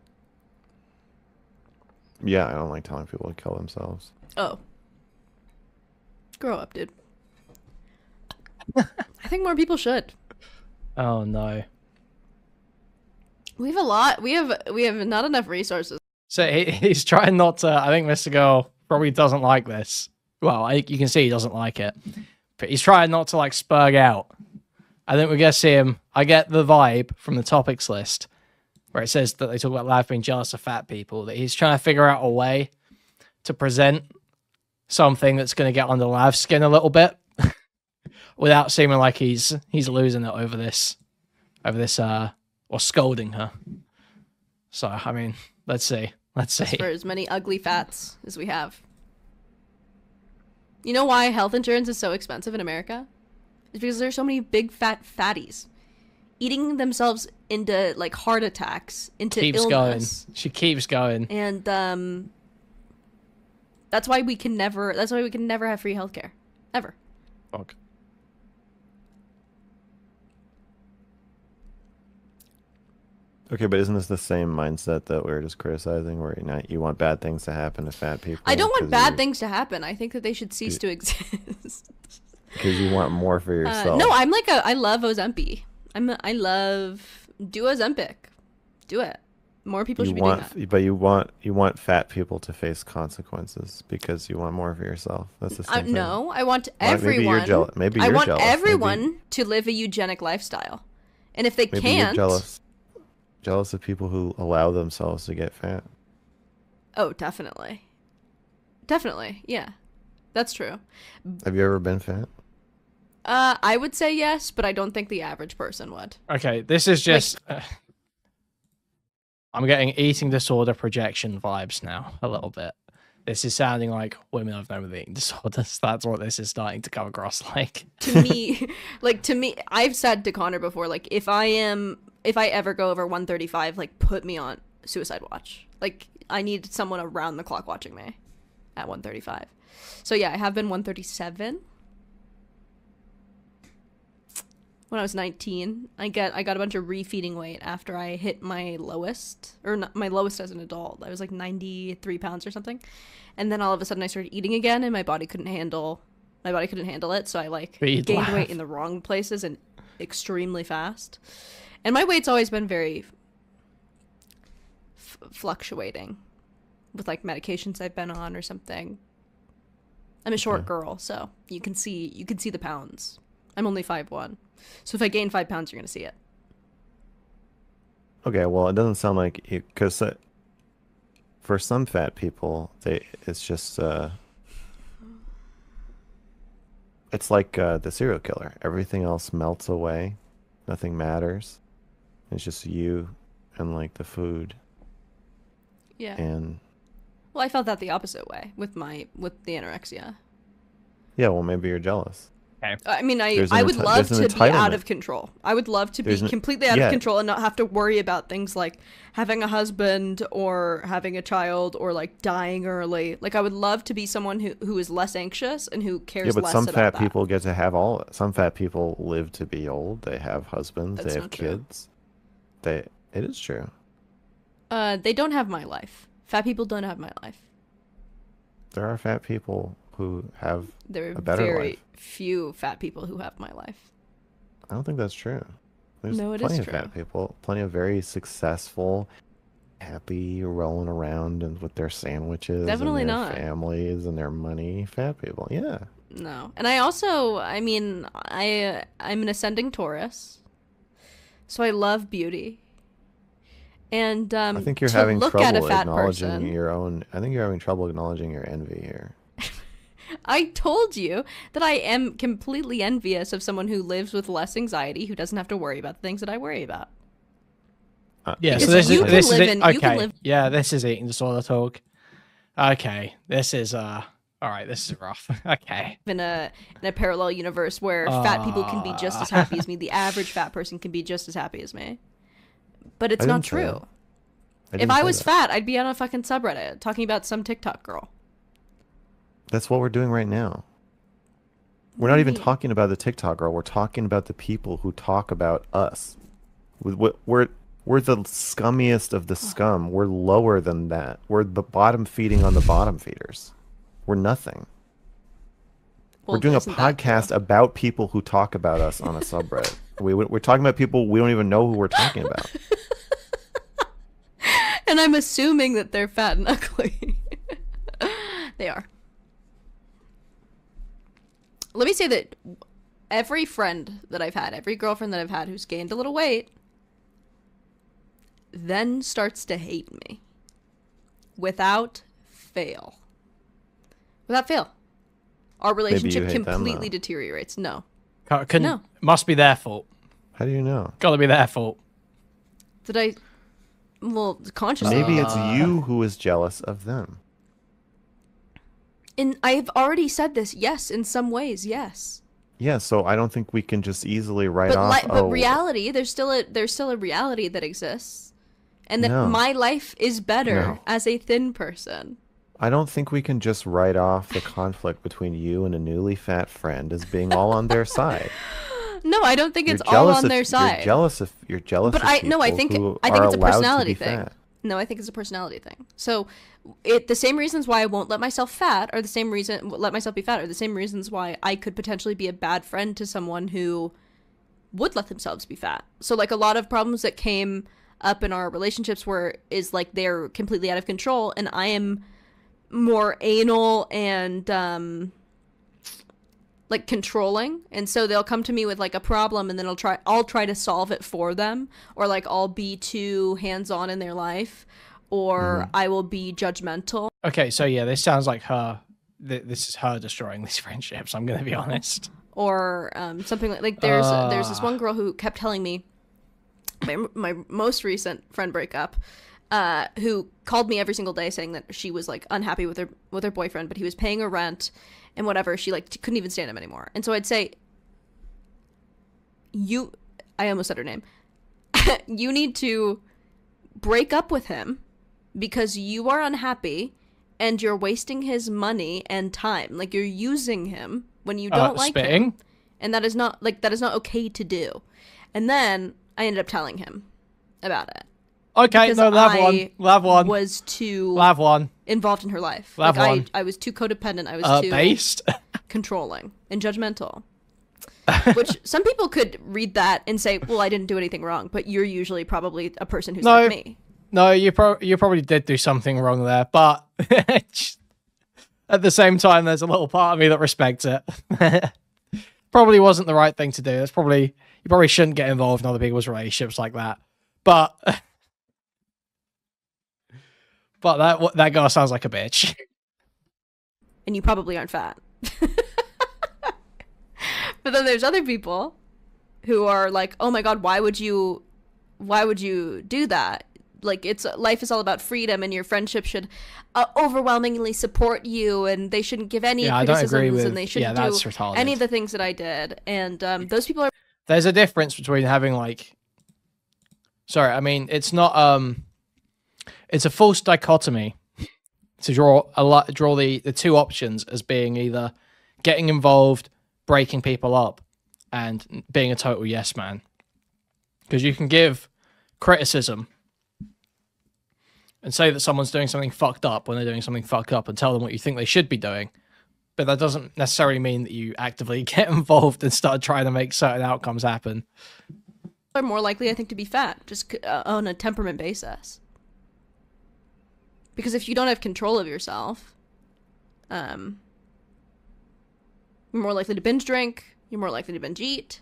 Yeah, I don't like telling people to kill themselves. Oh. Grow up, dude. I think more people should. Oh no. We have a lot. We have not enough resources. So he's trying not to. I think Mr. Girl probably doesn't like this. Well, you can see he doesn't like it. But he's trying not to like spurg out. I think we're gonna see him. I get the vibe from the topics list where it says that they talk about life being jealous of fat people, that he's trying to figure out a way to present something that's gonna get under Lav's skin a little bit without seeming like he's losing it over this or scolding her. So I mean, let's see. Just for as many ugly fats as we have. You know why health insurance is so expensive in America? It's because there's so many big fat fatties eating themselves into like heart attacks, into illness. She keeps going. And that's why we can never have free healthcare. Ever. Fuck. Okay, but isn't this the same mindset that we were just criticizing, where you want bad things to happen to fat people? I don't want bad things to happen. I think that they should cease to exist. Because you want more for yourself. No, I'm like I love Ozempic. Do Ozempic. Do it. More people should be doing that. But you want fat people to face consequences because you want more for yourself. That's the same thing. No, I want everyone. Maybe you're jealous. I want everyone to live a eugenic lifestyle, and if they can't, you're jealous of people who allow themselves to get fat. Oh, definitely, yeah, that's true. Have you ever been fat? I would say yes, but I don't think the average person would. Okay, this is just I'm getting eating disorder projection vibes now a little bit. This is sounding like women I've known with eating disorders. That's what this is starting to come across like. To me, I've said to Connor before, like, if I ever go over 135, like, put me on suicide watch. Like, I need someone around the clock watching me at 135. So yeah, I have been 137. When I was 19, I got a bunch of refeeding weight after I hit my lowest, or not, my lowest as an adult. I was like 93 pounds or something, and then all of a sudden I started eating again, and my body couldn't handle it. So I like gained weight in the wrong places and extremely fast. And my weight's always been very fluctuating with like medications I've been on or something. I'm a short girl, so you can see the pounds. I'm only 5'1". So if I gain 5 pounds, you're going to see it. Okay, well, it doesn't sound like you, because for some fat people, it's just it's like the serial killer. Everything else melts away. Nothing matters. It's just you and like the food. Yeah. And well, I felt that the opposite way with the anorexia. Yeah, well, maybe you're jealous. I mean, I would love to be out of control. I would love to be completely out of control and not have to worry about things like having a husband or having a child or like dying early. Like, I would love to be someone who is less anxious and who cares less about that. Yeah, but some fat people get to have some fat people live to be old. They have husbands. They have kids. It is true. They don't have my life. Fat people don't have my life. There are fat people who have there are a better very life. Few fat people who have my life. I don't think that's true. There's no, it plenty is of true. Fat people, plenty of very successful, happy, rolling around and with their sandwiches, definitely and their not families and their money. Fat people, yeah. No, and I also, I mean, I'm an ascending Taurus, so I love beauty. And I think you're having trouble acknowledging your own. I think you're having trouble acknowledging your envy here. I told you that I am completely envious of someone who lives with less anxiety, who doesn't have to worry about the things that I worry about. Yeah, so this is okay. Yeah, this is eating disorder talk. Okay, this is all right. This is rough. Okay. In a parallel universe where fat people can be just as happy as me, the average fat person can be just as happy as me, but it's not true. If I was fat, I'd be on a fucking subreddit talking about some TikTok girl. That's what we're doing right now. We're not even talking about the TikTok girl. We're talking about the people who talk about us. We're the scummiest of the scum. We're lower than that. We're the bottom feeding on the bottom feeders. We're nothing. Well, we're doing a podcast about people who talk about us on a subreddit. We're talking about people we don't even know who we're talking about. And I'm assuming that they're fat and ugly. They are. Let me say that every friend that I've had, every girlfriend that I've had who's gained a little weight, then starts to hate me. Without fail. Without fail. Our relationship completely deteriorates. No. No. Must be their fault. How do you know? Gotta be their fault. Did I... Well, consciously. Maybe it's you who is jealous of them. And I've already said this. Yes, in some ways, yes. Yeah, so I don't think we can just easily write off. But reality, there's still a reality that exists, and that my life is better as a thin person. I don't think we can just write off the conflict between you and a newly fat friend as being all on their side. No, I don't think it's all on their side. You're jealous. But I think it's a personality thing. Fat. No, I think it's a personality thing. So, the same reasons why I won't let myself be fat are the same reasons why I could potentially be a bad friend to someone who would let themselves be fat. So, like, a lot of problems that came up in our relationships is like they're completely out of control, and I am more anal and like controlling, and so they'll come to me with like a problem, and then I'll try to solve it for them, or like I'll be too hands-on in their life, or I will be judgmental. Okay, so yeah, this sounds like her. This is her destroying these friendships. I'm gonna be honest. Or something like there's this one girl who kept telling me my most recent friend breakup. who called me every single day saying that she was like unhappy with her boyfriend, but he was paying her rent and whatever. She like couldn't even stand him anymore. And so I'd say, I almost said her name. You need to break up with him because you are unhappy and you're wasting his money and time. Like, you're using him when you don't like him. And that is not okay to do. And then I ended up telling him about it. Okay, no, Lav one. Was too involved in her life. I was too codependent. I was too based, controlling, and judgmental. Which some people could read that and say, "Well, I didn't do anything wrong," but you're usually probably a person who's like me. No, you probably did do something wrong there, but at the same time, there's a little part of me that respects it. Probably wasn't the right thing to do. You probably shouldn't get involved in other people's relationships like that. But that girl sounds like a bitch. And you probably aren't fat. But then there's other people who are like, "Oh my God, why would you do that? Like, life is all about freedom, and your friendship should overwhelmingly support you, and they shouldn't give any criticisms, and they shouldn't do any of the things that I did." And those people are. There's a difference between having like. Sorry, I mean it's not. It's a false dichotomy to draw the two options as being either getting involved, breaking people up, and being a total yes man. Because you can give criticism and say that someone's doing something fucked up when they're doing something fucked up and tell them what you think they should be doing. But that doesn't necessarily mean that you actively get involved and start trying to make certain outcomes happen. Are more likely, I think, to be fat, just on a temperament basis. Because if you don't have control of yourself, you're more likely to binge drink, you're more likely to binge eat.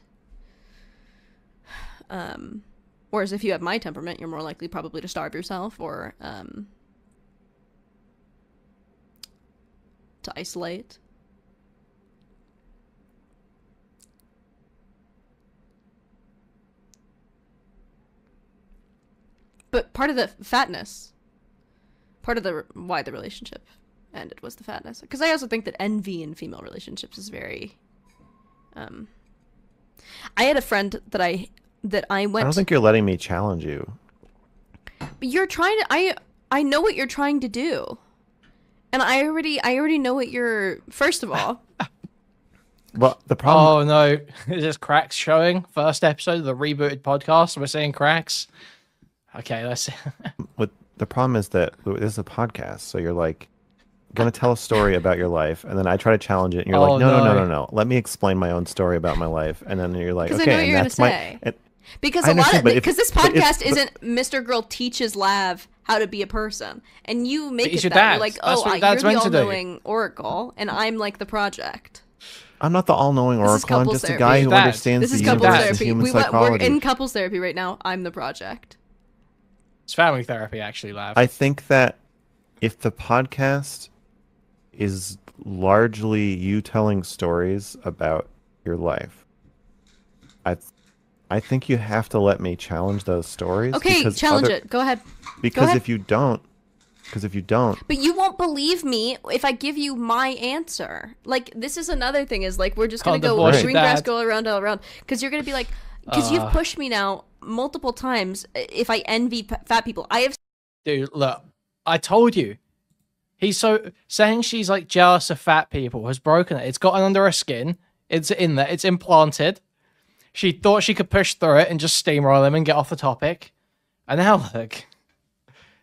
Whereas if you have my temperament, you're more likely probably to starve yourself or to isolate. But part of the fatness, why the relationship ended was the fatness. Because I also think that envy in female relationships is very. I had a friend that I went. I don't think you're letting me challenge you. But you're trying to. I know what you're trying to do, and I already know what you're. First of all. Well, the problem. Oh no! Is this cracks showing? First episode of the rebooted podcast. We're seeing cracks. Okay, let's. The problem is that this is a podcast, so you're like gonna tell a story about your life, and then I try to challenge it, and you're like, no. Let me explain my own story about my life, and then you're like, okay, I know what you're gonna say. Because this podcast isn't Mr. Girl teaches Lav how to be a person, and you make it that. You're like, you're the all-knowing oracle, and I'm like the project. I'm not the all-knowing oracle. I'm just a guy who understands the universe and human psychology. We're in couples therapy right now. I'm the project. It's family therapy, actually, Lav. I think that if the podcast is largely you telling stories about your life, I think you have to let me challenge those stories. Okay, challenge it. Go ahead. Because if you don't, but you won't believe me if I give you my answer. Like, this is another thing is like we're just gonna go green grass go around all around because you're gonna be like, because you've pushed me now multiple times. If I envy fat people, Dude, look, I told you. He's saying she's like jealous of fat people has broken it. It's gotten under her skin. It's in there. It's implanted. She thought she could push through it and just steamroll him and get off the topic. And now look,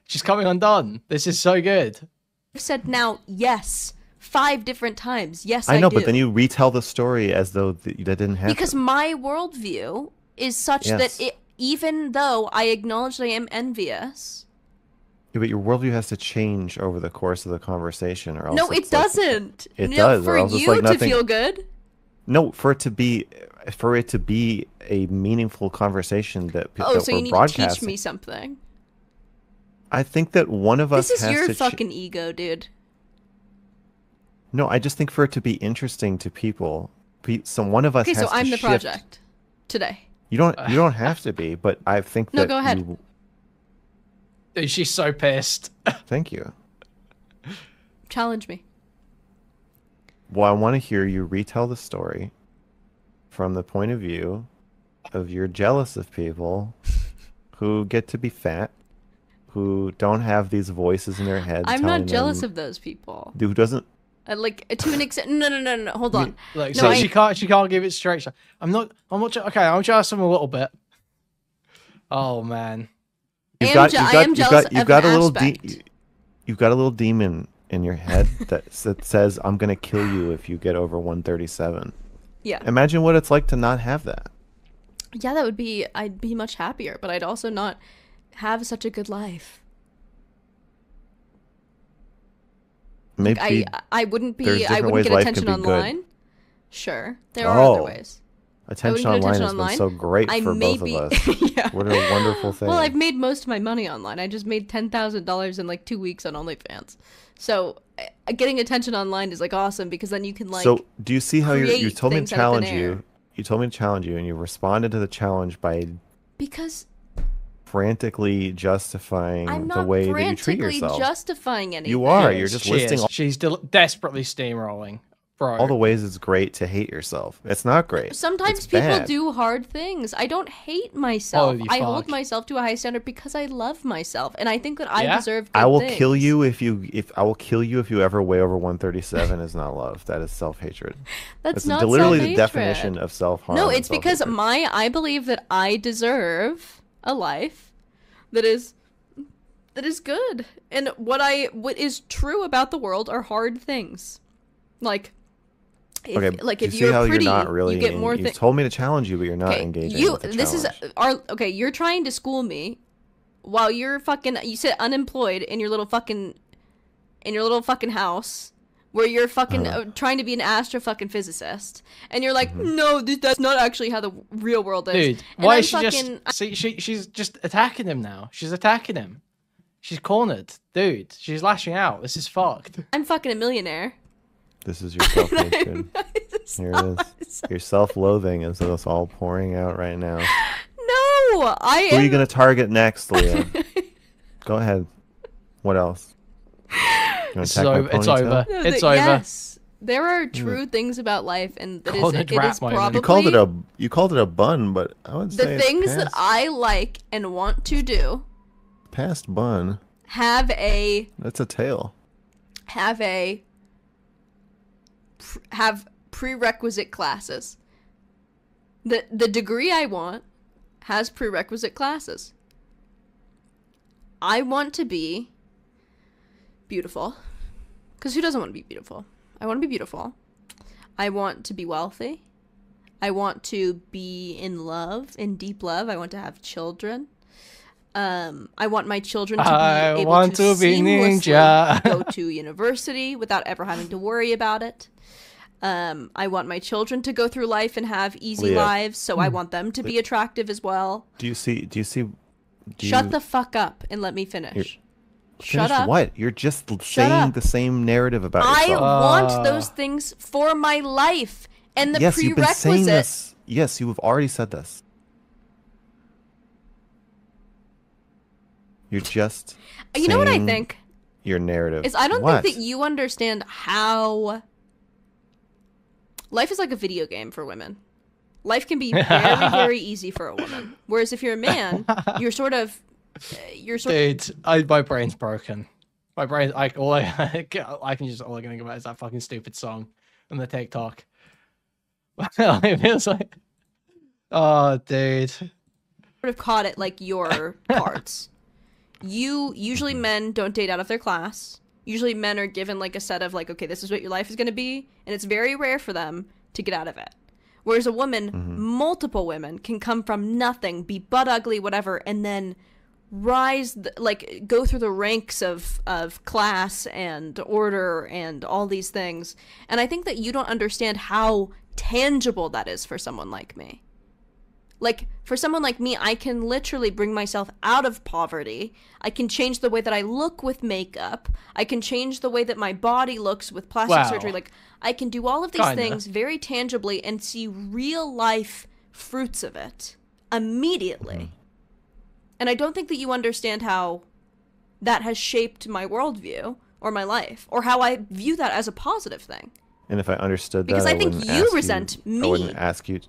she's coming undone. This is so good. I've said now yes 5 different times. Yes, I know, do. but then you retell the story as though that didn't happen. Because my worldview is such that even though I acknowledge that I am envious. Yeah, but your worldview has to change over the course of the conversation, or else no, it doesn't. It does. For you to feel good. No, for it to be a meaningful conversation that people so you need to teach me something. I think that one of us. This is your fucking ego, dude. No, I just think for it to be interesting to people, so one of us. Okay, has so I'm to the shift. project today. You don't have to be, but I think that. No, go ahead. Dude, she's so pissed. Thank you. Challenge me. Well, I want to hear you retell the story from the point of view of you're jealous of people who get to be fat, who don't have these voices in their head. I'm not jealous of those people. Who doesn't? Like, to an extent. No. Hold on. Like, no, so she can't give it straight. I'm not. Okay, I'm jealous of him a little bit. Oh man. You've got a little demon in your head that says, "I'm gonna kill you if you get over 137." Yeah. Imagine what it's like to not have that. Yeah, I'd be much happier, but I'd also not have such a good life. Maybe like, I wouldn't get attention online. Sure. There are other ways. Attention online has been so great for both of us. Yeah. What a wonderful thing. Well, I've made most of my money online. I just made $10,000 in like 2 weeks on OnlyFans. So getting attention online is like awesome because then you can like. So do you see how you told me to challenge you? You told me to challenge you, and you responded to the challenge by frantically justifying the way that you treat yourself. I'm not frantically justifying anything. You are. You're just listing. She's desperately steamrolling. Bro. All the ways it's great to hate yourself. It's not great. Sometimes people do hard things. I don't hate myself. I hold myself to a high standard because I love myself, and I think that I deserve good I will things. kill you if you ever weigh over 137 is not love. That is self-hatred. That's not literally self-hatred. The definition of self-harm. No, it's because I believe that I deserve a life that is good, and what is true about the world are hard things, like. If you're pretty, you get more things. You told me to challenge you, but you're not engaging with the challenge. You're trying to school me while you sit unemployed in your little fucking house where you're fucking trying to be an physicist, and you're like, no, that's not actually how the real world is. Dude, why is she's just attacking him now? She's attacking him. She's cornered, dude. She's lashing out. This is fucked. I'm fucking a millionaire. This is your self-hatred. Here it is. Your self-loathing is what's all pouring out right now. No, Who are you going to target next, Leah? Go ahead. What else? It's over. It's over. Yes, there are true things about life, and it is probably you called it a bun, but I would say the things that I like and want to do. Past bun. That's a tail. Have prerequisite classes. The degree I want has prerequisite classes. I want to be beautiful. Because who doesn't want to be beautiful? I want to be beautiful. I want to be wealthy. I want to be in deep love. I want to have children. I want my children to be able to seamlessly go to university without ever having to worry about it. I want my children to go through life and have easy lives, so I want them to be attractive as well. Shut the fuck up and let me finish. Shut up. What? You're just saying the same narrative about yourself. I want those things for my life, and the prerequisite. You've been saying this. Yes, you have already said this. You're just. You know what I think? Your narrative is I don't think that you understand how. Life is like a video game for women. Life can be very, very easy for a woman. Whereas if you're a man, you're sort of. Dude, my brain's broken. My brain, all I can think about is that fucking stupid song on the TikTok. It feels like, oh, dude. Sort of caught it like your parts. Usually men don't date out of their class. Usually men are given like a set of like, okay, this is what your life is going to be, and it's very rare for them to get out of it. Whereas a woman, multiple women can come from nothing, be butt ugly, whatever, and then go through the ranks of class and order and all these things. And I think that you don't understand how tangible that is for someone like me. Like, for someone like me, I can literally bring myself out of poverty. I can change the way that I look with makeup. I can change the way that my body looks with plastic surgery. Like, I can do all of these things very tangibly and see real life fruits of it immediately. And I don't think that you understand how that has shaped my worldview or my life, or how I view that as a positive thing. And if I understood that, because I think you resent me. I wouldn't ask you.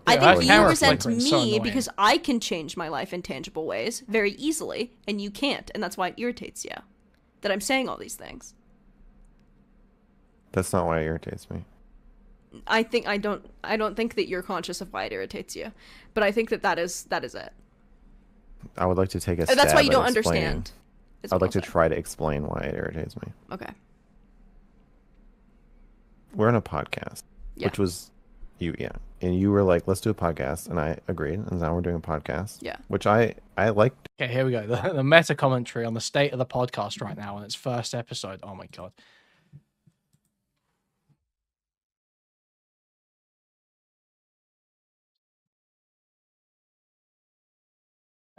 I think you resent me because I can change my life in tangible ways very easily, and you can't, and that's why it irritates you that I'm saying all these things. That's not why it irritates me. I don't think that you're conscious of why it irritates you, but I think that is it. I would like to take a stab That's why you don't at explaining. understand. I'd like to try to explain why it irritates me. Okay. We're on a podcast, which was you, and you were like, "Let's do a podcast," and I agreed, and now we're doing a podcast. Yeah. Which I liked. Okay, here we go. The meta commentary on the state of the podcast right now on its first episode. Oh my god.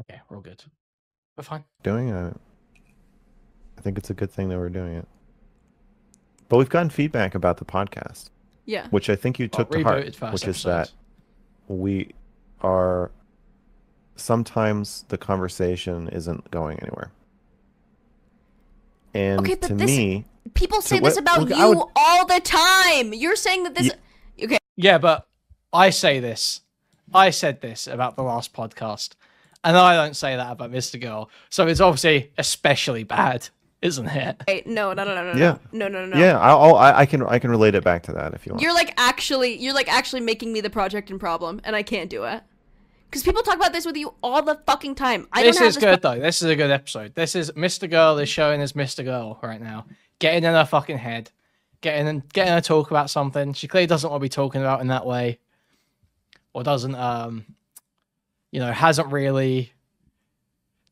Okay, we're all good. We're fine. Doing it. I think it's a good thing that we're doing it. But we've gotten feedback about the podcast. Yeah. Which I think you took to heart, which is that we are sometimes the conversation isn't going anywhere. And okay, but to me, people say this about you all the time. You're saying that this okay. Yeah, but I say this. I said this about the last podcast. And I don't say that about Mr. Girl. So it's obviously especially bad, isn't it? Hey, no. Yeah. No. Yeah, I can relate it back to that if you want. You're like actually making me the project in problem, and I can't do it. Because people talk about this with you all the fucking time. This is good though. This is a good episode. This is Mr. Girl is showing us Mr. Girl right now, getting in her fucking head, getting her to talk about something she clearly doesn't want to be talking about in that way, or doesn't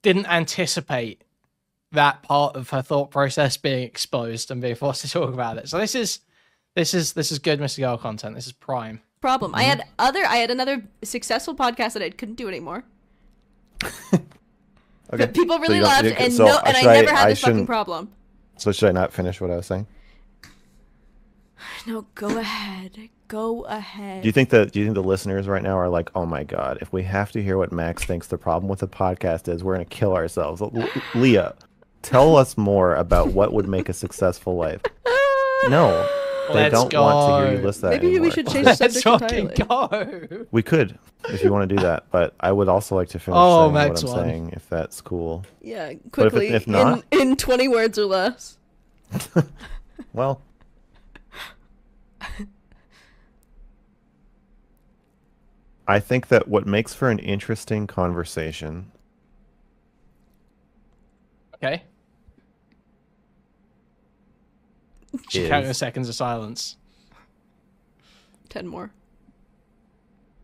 didn't anticipate that part of her thought process being exposed and being forced to talk about it. So this is good Mr. Girl content. This is prime. Problem. Mm-hmm. I had another successful podcast that I couldn't do anymore. Okay. But people really loved, and I never had this fucking problem. So should I not finish what I was saying? No, go ahead. Go ahead. Do you think the listeners right now are like, oh my god, if we have to hear what Max thinks the problem with the podcast is, we're gonna kill ourselves? Leah, tell us more about what would make a successful life. No, they don't want to hear you list that. Maybe anymore. we should change the subject entirely. Go. We could, if you want to do that, but I would also like to finish saying what I'm saying, if that's cool. Yeah, quickly. If not, in 20 words or less. Well. I think that what makes for an interesting conversation. Okay. Counting the seconds of silence. 10 more.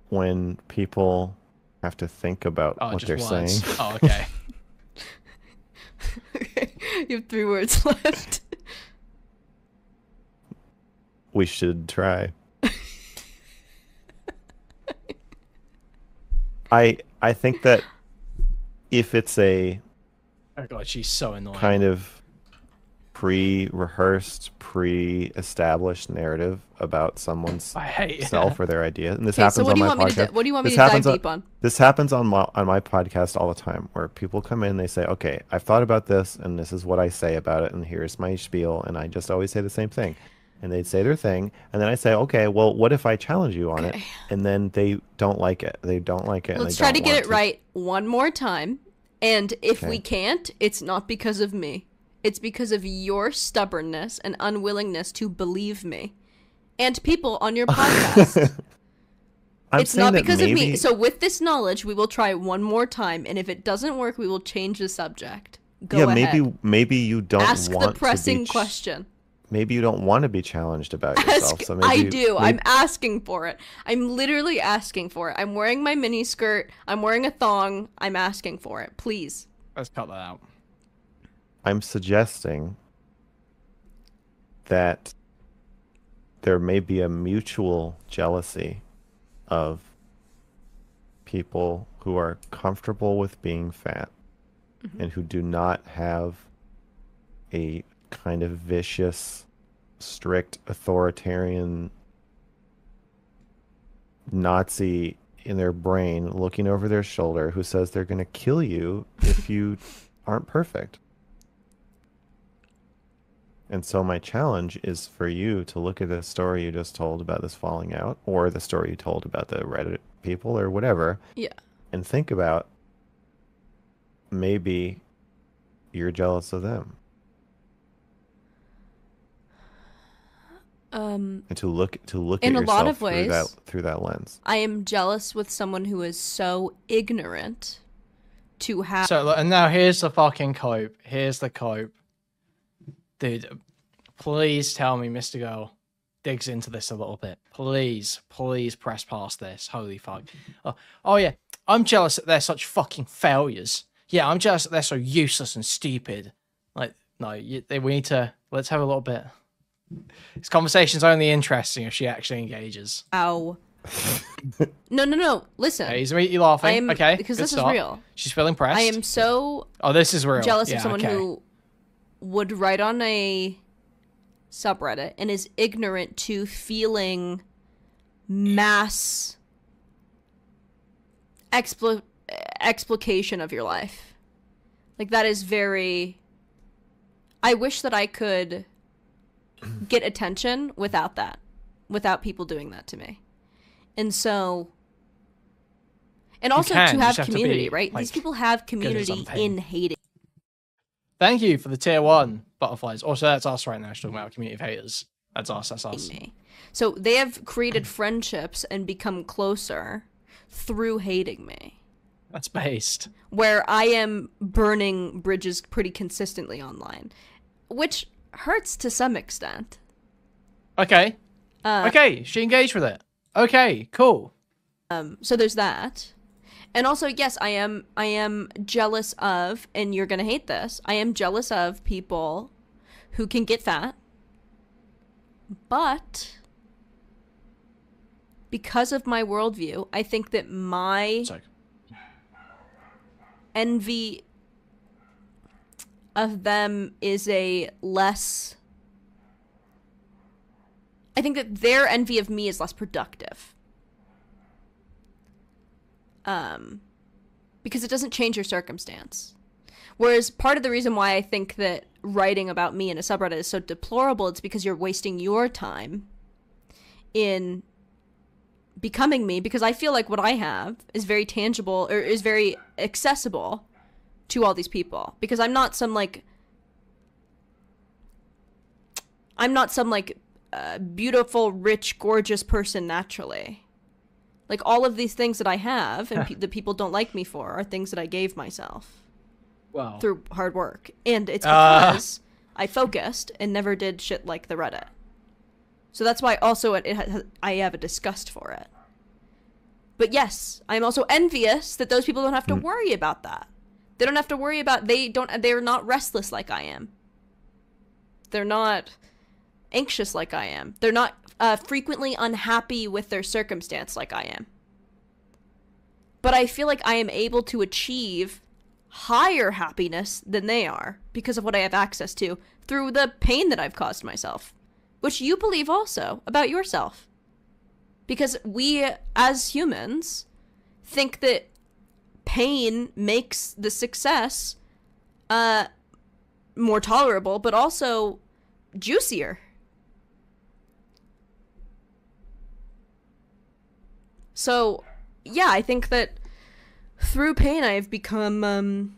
When people have to think about what they're saying. Oh, okay. Okay. You have 3 words left. We should try. I think that if it's a oh god, she's so annoying. Kind of pre-rehearsed, pre-established narrative about someone's self or their idea, and this happens on my podcast. What do you want me to dive deep on? This happens on my podcast all the time, where people come in, they say, "Okay, I've thought about this, and this is what I say about it, and here's my spiel," and I just always say the same thing. And they'd say their thing, and then I say, okay, well, what if I challenge you on it? And then they don't like it. They don't like it. Let's try to get it right one more time. And if we can't, it's not because of me. It's because of your stubbornness and unwillingness to believe me. And people on your podcast. It's not because of me. So with this knowledge, we will try one more time. And if it doesn't work, we will change the subject. Go ahead. Maybe you don't ask the pressing question. Maybe you don't want to be challenged about yourself. So maybe I do. I'm asking for it. I'm literally asking for it. I'm wearing my mini skirt. I'm wearing a thong. I'm asking for it. Please. Let's cut that out. I'm suggesting that there may be a mutual jealousy of people who are comfortable with being fat and who do not have a kind of vicious, strict, authoritarian Nazi in their brain looking over their shoulder who says they're going to kill you if you aren't perfect. And so my challenge is for you to look at the story you just told about this falling out, or the story you told about the Reddit people or whatever. Yeah. And think about maybe you're jealous of them. And to look in at a lot yourself of ways, through that lens. I am jealous with someone who is so ignorant to have. So, and now here's the fucking cope. Here's the cope. Dude, please tell me Mr. Girl digs into this a little bit. Please press past this. Holy fuck. Oh yeah, I'm jealous that they're such fucking failures. Yeah, I'm jealous that they're so useless and stupid. Like, no, we need to, let's have a little bit. This conversation's only interesting if she actually engages. Ow. No. Listen. Okay, you laughing. Okay, because this is real. She's feeling pressed. I am so this is real. Jealous of someone who would write on a subreddit and is ignorant to feeling mass explication of your life. Like, that is very... I wish that I could get attention without that. Without people doing that to me. And so... And also to have community, right? These people have community in hating. Thank you for the tier 1 butterflies. Also, that's us right now. She's talking about community of haters. That's us. Me. So they have created friendships and become closer through hating me. That's based. Where I am burning bridges pretty consistently online. Which hurts to some extent. Okay. Okay, she engaged with it. Okay, cool. So there's that. And also, yes, I am jealous of, and you're gonna hate this, I am jealous of people who can get fat, but because of my worldview, I think that my envy of them is I think that their envy of me is less productive. Because it doesn't change your circumstance. Whereas part of the reason why I think that writing about me in a subreddit is so deplorable, it's because you're wasting your time in becoming me, because I feel like what I have is very tangible, or is very accessible to all these people. Because I'm not some beautiful, rich, gorgeous person naturally. Like, all of these things that I have and that people don't like me for are things that I gave myself. Wow. Through hard work. And it's because I focused and never did shit like the Reddit. So that's why also I have a disgust for it. But yes, I'm also envious that those people don't have to worry about that. They don't have to worry about, they're not restless like I am. They're not anxious like I am. They're not frequently unhappy with their circumstance like I am. But I feel like I am able to achieve higher happiness than they are because of what I have access to through the pain that I've caused myself, which you believe also about yourself. Because we, as humans, think that pain makes the success more tolerable, but also juicier. So, yeah, I think that through pain I've become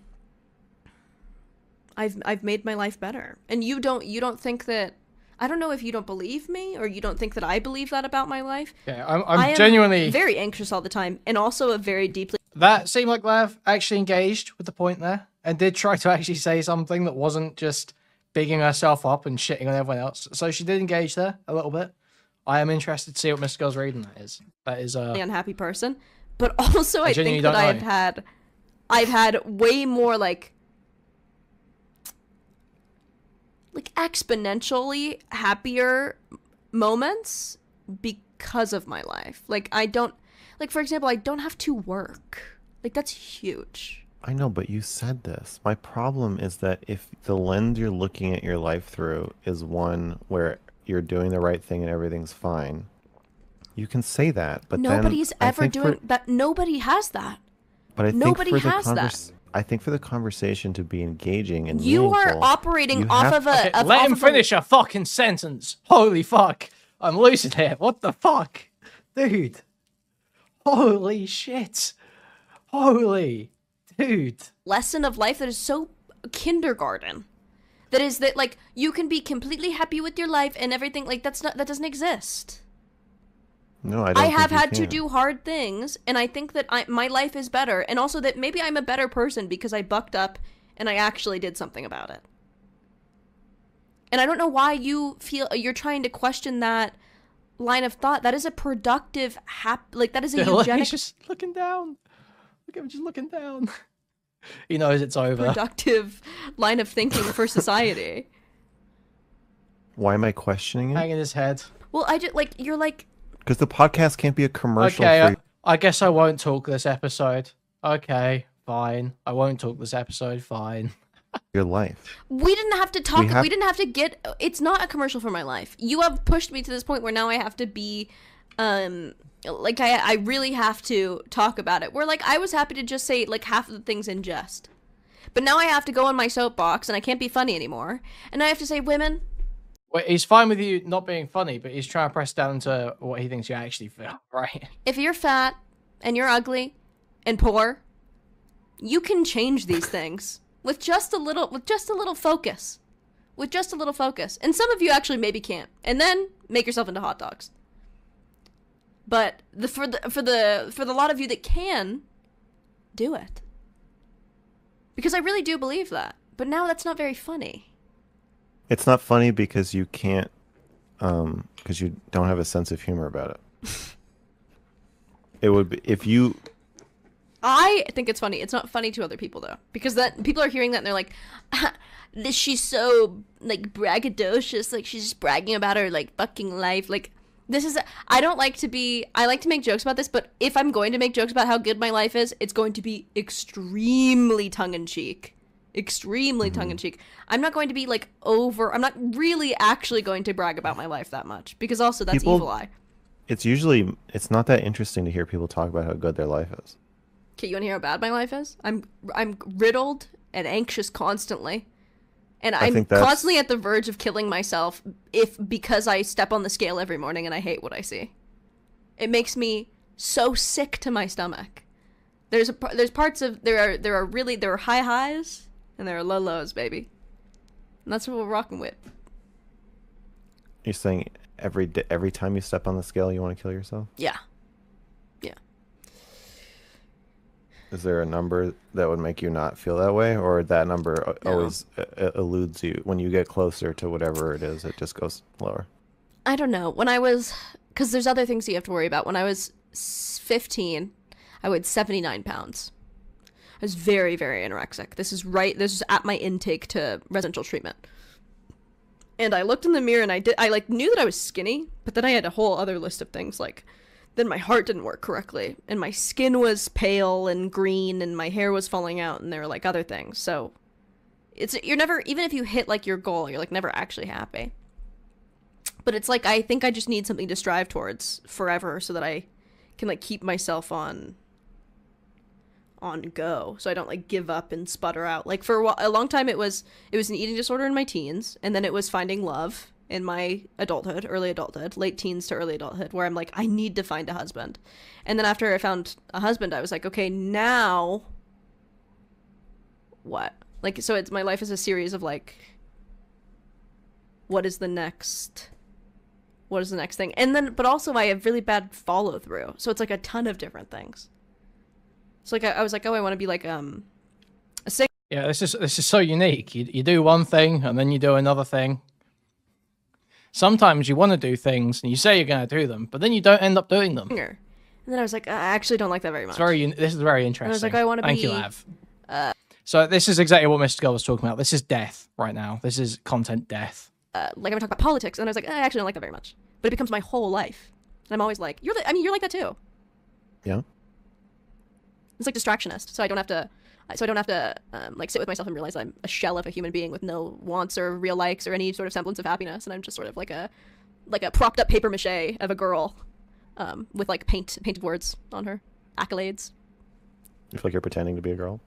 I've made my life better. And you don't think that, I don't know if you don't believe me or you don't think that I believe that about my life. Yeah, I'm genuinely very anxious all the time, and also a very deeply... That seemed like Lav actually engaged with the point there and did try to actually say something that wasn't just bigging herself up and shitting on everyone else. So she did engage there a little bit. I am interested to see what Mr. Girl's reading that is. That is an unhappy person. But also I think that I've had way more like exponentially happier moments because of my life. Like, for example, I don't have to work. Like, that's huge. I know, but you said this. My problem is that if the lens you're looking at your life through is one where you're doing the right thing and everything's fine, you can say that, but nobody's ever doing that. Nobody has that. But I think nobody has that. I think for the conversation to be engaging and you meaningful, are operating off of a. Okay, let him finish a fucking sentence. Holy fuck! I'm losing it. What the fuck, dude? Holy shit! Holy dude! Lesson of life that is so kindergarten. That is that like you can be completely happy with your life and everything. Like that doesn't exist. No, I don't. I have had to do hard things, and I think that my life is better, and also that maybe I'm a better person because I bucked up and I actually did something about it. And I don't know why you feel you're trying to question that line of thought. That is a productive, that is a eugenic. He's just looking down. Look at him just looking down. He knows it's over. Productive line of thinking for society. Why am I questioning it? Hanging his head. Well, you're like. Because the podcast can't be a commercial. Okay, I guess I won't talk this episode. Okay, fine. I won't talk this episode. Fine. Your life. We didn't have to talk. We didn't have to get. It's not a commercial for my life. You have pushed me to this point where now I have to be, like I really have to talk about it. Where like I was happy to just say like half of the things in jest, but now I have to go on my soapbox and I can't be funny anymore. And I have to say, women. Well, he's fine with you not being funny, but he's trying to press down to what he thinks you actually feel, right? If you're fat and you're ugly and poor, you can change these things with just a little focus. With just a little focus. And some of you actually maybe can't. And then make yourself into hot dogs. But for the lot of you that can, do it. Because I really do believe that. But now that's not very funny. It's not funny because you can't, because you don't have a sense of humor about it. It would be if you. I think it's funny. It's not funny to other people though, because that people are hearing that and they're like, she's so like braggadocious, like she's just bragging about her like fucking life. Like this is. I don't like to be. I like to make jokes about this, but if I'm going to make jokes about how good my life is, it's going to be extremely tongue in cheek. Extremely tongue-in-cheek. I'm not going to be like I'm not really actually going to brag about my life that much, because also that's evil eye. It's not that interesting to hear people talk about how good their life is. Okay, you want to hear how bad my life is? I'm riddled and anxious constantly, and I'm constantly at the verge of killing myself because I step on the scale every morning and I hate what I see. It makes me so sick to my stomach. There's parts of there are high highs. And there are low lows, baby. And that's what we're rocking with. You're saying every time you step on the scale, you want to kill yourself? Yeah. Yeah. Is there a number that would make you not feel that way? Or that number always eludes you? When you get closer to whatever it is, it just goes lower? I don't know. Because there's other things you have to worry about. When I was 15, I weighed 79 pounds. I was very, very anorexic. This is at my intake to residential treatment. And I looked in the mirror and I like knew that I was skinny, but then I had a whole other list of things like, then my heart didn't work correctly, and my skin was pale and green, and my hair was falling out, and there were like other things. So you're never, even if you hit like your goal, you're like never actually happy. But it's like, I think I just need something to strive towards forever so that I can like keep myself on go, so I don't like give up and sputter out. Like for a long time it was an eating disorder in my teens, and then it was finding love in my adulthood, early adulthood, late teens to early adulthood, where I'm like, I need to find a husband. And then after I found a husband, I was like, okay, now what? Like, so my life is a series of like, what is the next thing? And then, but also I have really bad follow through, so it's like a ton of different things. So like I was like, oh, I want to be like a singer. Yeah, this is so unique. You do one thing and then you do another thing. Sometimes you want to do things and you say you're going to do them, but then you don't end up doing them. And then I was like, I actually don't like that very much. This is very interesting. And I was like, I want to be. Thank you, Lav. So this is exactly what Mr. Girl was talking about. This is death right now. This is content death. Like I'm gonna talk about politics, and I was like, I actually don't like that very much. But it becomes my whole life, and I'm always like, you're like that too. Yeah. It's like distractionist, so I don't have to like sit with myself and realize I'm a shell of a human being with no wants or real likes or any sort of semblance of happiness, and I'm just sort of like a propped up paper mache of a girl, with like painted words on her accolades. You feel like you're pretending to be a girl?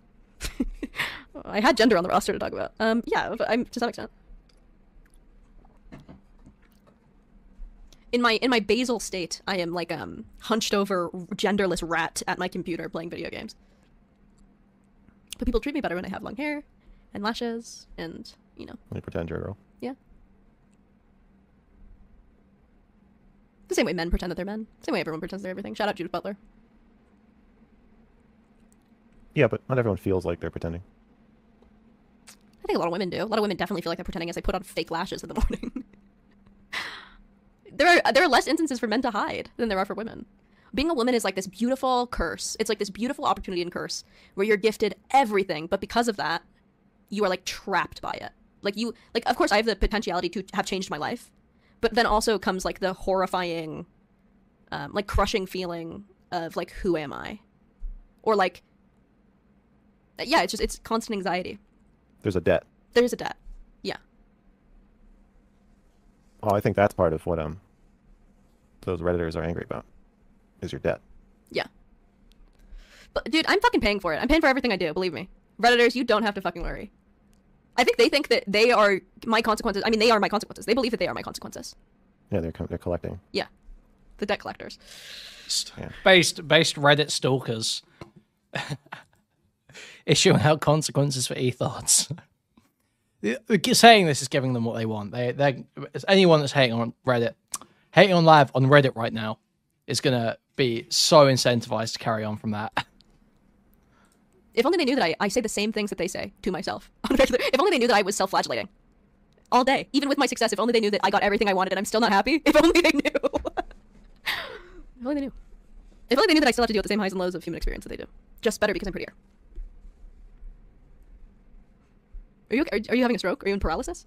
I had gender on the roster to talk about. Yeah, but I'm to some extent. In my basal state, I am like hunched over, genderless rat at my computer playing video games. But people treat me better when I have long hair, and lashes, and you know. You pretend you're a girl. Yeah. The same way men pretend that they're men. Same way everyone pretends they're everything. Shout out Judith Butler. Yeah, but not everyone feels like they're pretending. I think a lot of women do. A lot of women definitely feel like they're pretending as they put on fake lashes in the morning. There are less instances for men to hide than there are for women. Being a woman is like this beautiful curse. It's like this beautiful opportunity and curse where you're gifted everything, but because of that, you are like trapped by it. Like of course I have the potentiality to have changed my life, but then also comes like the horrifying, like crushing feeling of like, who am I? Or like, yeah, it's constant anxiety. There's a debt. There's a debt. Yeah. Oh, I think that's part of what those Redditors are angry about, is your debt. Yeah. But dude, I'm fucking paying for it. I'm paying for everything I do, believe me. Redditors, you don't have to fucking worry. I think they think that they are my consequences. I mean, they are my consequences. They believe that they are my consequences. Yeah, they're collecting. Yeah. The debt collectors. Yeah. Based Reddit stalkers. Issuing out consequences for e-thoughts. Saying this is giving them what they want. They're anyone that's hating on Reddit, hating on live on Reddit right now, is gonna be so incentivized to carry on from that. If only they knew that I say the same things that they say to myself. If only they knew that I was self-flagellating all day, even with my success. If only they knew that I got everything I wanted and I'm still not happy. If only they knew. If only they knew. If only they knew that I still have to deal with the same highs and lows of human experience that they do. Just better because I'm prettier. Are you having a stroke? Are you in paralysis?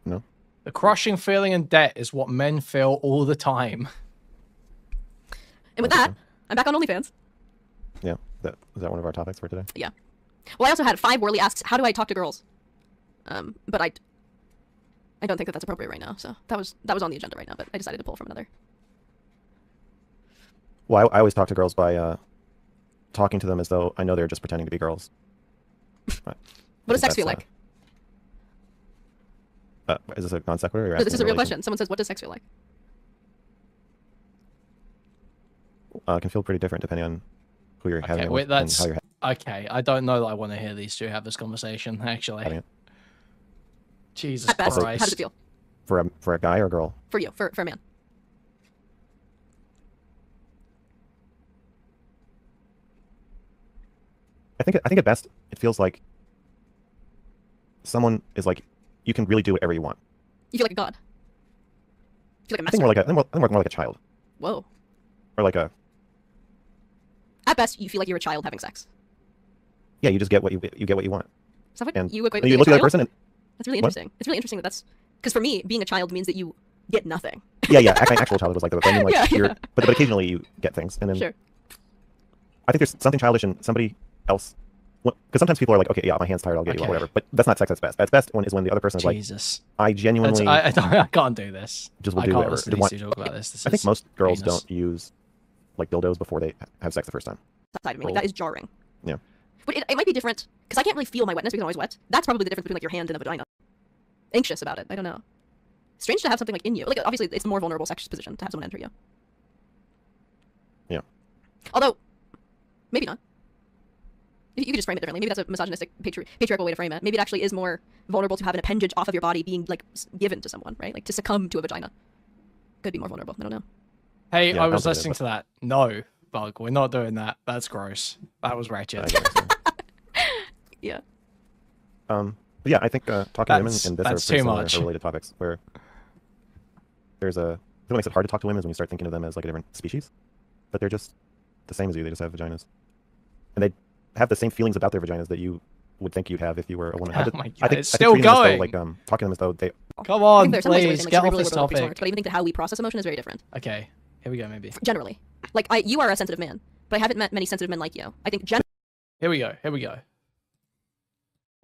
No. The crushing feeling and debt is what men feel all the time. And with that, I'm back on OnlyFans. Yeah. Is that one of our topics for today? Yeah. Well, I also had 5 Worley asks, how do I talk to girls? But I don't think that that's appropriate right now. So that was on the agenda right now, but I decided to pull from another. Well, I always talk to girls by talking to them as though I know they're just pretending to be girls. What does sex feel like? Is this a non sequitur? No, this is a real question. Someone says, what does sex feel like? It can feel pretty different depending on who you're having it with and how you're okay, I don't know that I want to hear these two have this conversation, actually. Jesus Christ. How does it feel? For a guy or a girl? For you, for a man. I think at best it feels like someone is like, you can really do whatever you want. You feel like a god. You feel like a master. I think more like a child. Whoa. Or like a. At best, you feel like you're a child having sex. Yeah, you just get what you get what you want. Stuff like and you look at the other person. And, that's really interesting. What? It's really interesting that's because for me, being a child means that you get nothing. Yeah. Actual childhood was like that. But I mean, like, yeah. But occasionally you get things, and then. Sure. I think there's something childish in somebody else. Because sometimes people are like, okay, yeah, my hand's tired, I'll get you, or whatever. But that's not sex at its best. At its best is when the other person is Jesus. Like, I genuinely... I can't do this. Just will do whatever. Talk about this. I think most girls don't use like dildos before they have sex the first time. Side of me. Like, that is jarring. Yeah. But it might be different, because I can't really feel my wetness because I'm always wet. That's probably the difference between like your hand and a vagina. Anxious about it. I don't know. Strange to have something like in you. Like, obviously, it's the more vulnerable sex position to have someone enter you. Yeah. Although, maybe not. You could just frame it differently. Maybe that's a misogynistic, patriarchal way to frame it. Maybe it actually is more vulnerable to have an appendage off of your body being like given to someone, right? Like to succumb to a vagina. Could be more vulnerable. I don't know. Hey, yeah, I was listening to that. No, Bug, we're not doing that. That's gross. That was wretched. Yeah. But yeah, I think talking to women and this are related topics where there's what makes it hard to talk to women is when you start thinking of them as like a different species, but they're just the same as you. They just have vaginas, and they have the same feelings about their vaginas that you would think you'd have if you were a woman. Oh my God, I think it's still going. Like talking to them as though they. Come on, please get off this topic. But I even think that how we process emotion is very different. Okay, here we go. Maybe generally, like you are a sensitive man, but I haven't met many sensitive men like you. I think Here we go.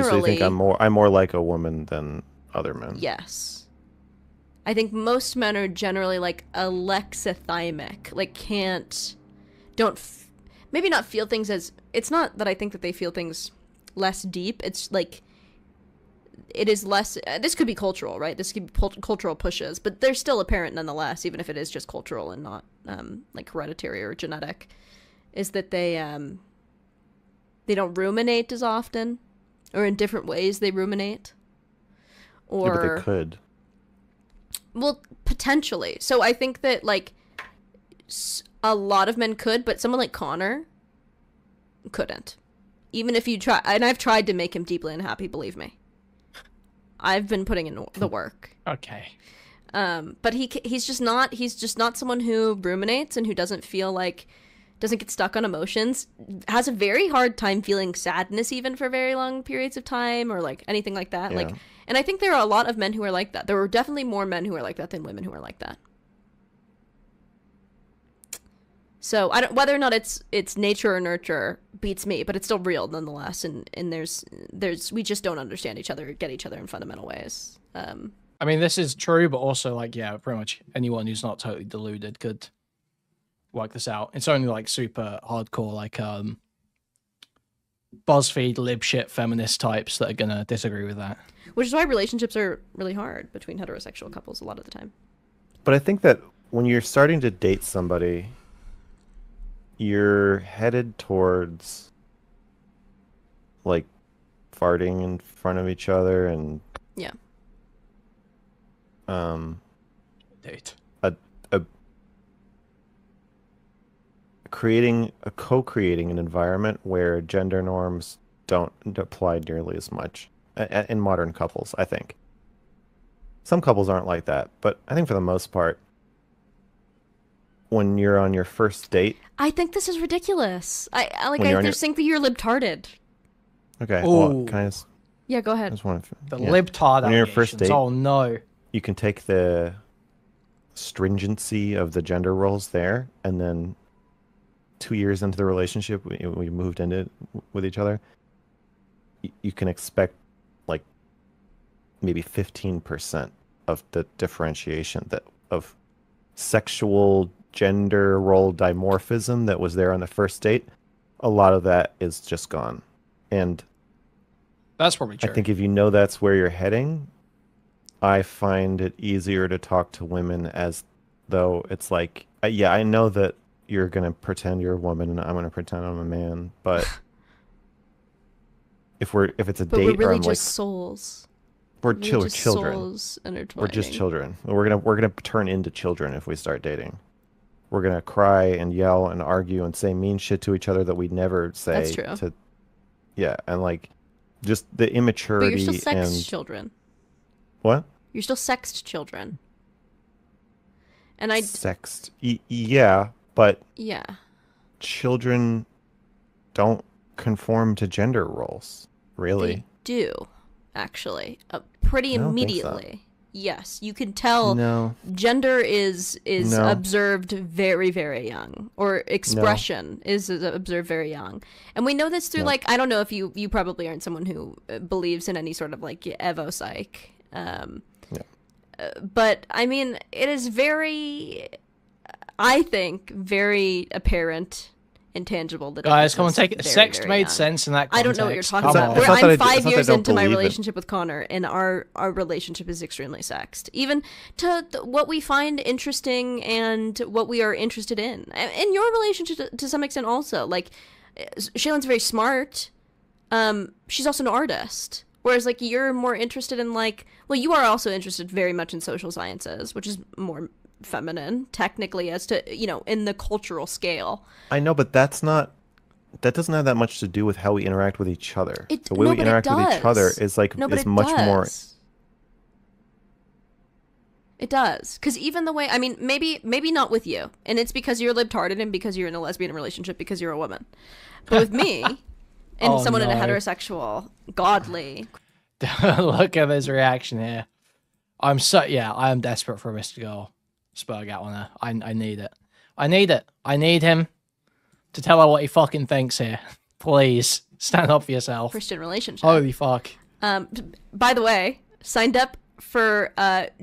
So you think I'm more like a woman than other men? Yes. I think most men are generally like alexithymic, like maybe not feel things as, it's not that I think that they feel things less deep. It's like it is less. This could be cultural, right? This could be cultural pushes, but they're still apparent nonetheless, even if it is just cultural and not like hereditary or genetic. Is that they don't ruminate as often, or in different ways they ruminate. Or yeah, but they could. Well, potentially. So I think that like a lot of men could, but someone like Connor couldn't. Even if you try, and I've tried to make him deeply unhappy, believe me. I've been putting in the work. Okay. But he's just not someone who ruminates and who doesn't get stuck on emotions, has a very hard time feeling sadness even for very long periods of time or like anything like that. Yeah. Like, and I think there are a lot of men who are like that. There are definitely more men who are like that than women who are like that. So I don't, whether or not it's nature or nurture beats me, but it's still real nonetheless. And there's we just don't understand each other, get each other in fundamental ways. I mean, this is true, but also like, yeah, pretty much anyone who's not totally deluded could work this out. It's only like super hardcore, like BuzzFeed lib shit feminist types that are gonna disagree with that. Which is why relationships are really hard between heterosexual couples a lot of the time. But I think that when you're starting to date somebody, you're headed towards like farting in front of each other and yeah, Date. co-creating an environment where gender norms don't apply nearly as much in modern couples. I think some couples aren't like that, but I think for the most part, when you're on your first date, I think this is ridiculous. I just think that you're libtarded. Okay, Ooh. well, can I just... Yeah, go ahead. I just want to... The libtard when you're on your first date, oh no. you can take the stringency of the gender roles there, and then 2 years into the relationship, we moved into with each other, you can expect like maybe 15% of the differentiation of sexual gender role dimorphism that was there on the first date. A lot of that is just gone. And that's probably true. I think if you know that's where you're heading, I find it easier to talk to women as though it's like, yeah, I know that you're going to pretend you're a woman and I'm going to pretend I'm a man, but if it's a date, we're really or I'm just like, souls. We're children. Souls We're just children. We're gonna turn into children if we start dating. We're gonna cry and yell and argue and say mean shit to each other that we'd never say. That's true. Yeah, and like just the immaturity. But you're still sexed and children. What? You're still sexed children. And I sexed. Yeah, but yeah, children don't conform to gender roles. Really? They do, actually, pretty immediately. Yes, you can tell. No. Gender is observed very, very young, or expression is observed very young, and we know this through like, I don't know if you probably aren't someone who believes in any sort of like evo psych, but I mean it is very, I think, very apparent. Intangible. Guys, come on, take it. Sex made sense in that context. I don't know what you're talking about. I'm 5 years into my relationship with Connor, and our relationship is extremely sexed. Even to what we find interesting and what we are interested in. And your relationship to some extent also. Like, Shaylin's very smart. She's also an artist. Whereas, like, you're more interested in, like... Well, you are also interested very much in social sciences, which is more... feminine technically as to, you know, in the cultural scale. I know, but that doesn't have that much to do with how we interact with each other. The way we interact with each other is like is much more. It does, because even the way, I mean, maybe not with you, and it's because you're libtarded and because you're in a lesbian relationship because you're a woman, but with me and someone in a heterosexual godly. Look at his reaction here. I am desperate for Mr. Girl. Spurg out on her. I need it. I need him to tell her what he fucking thinks here. Please stand up for yourself. Christian relationship. Holy fuck. By the way, signed up for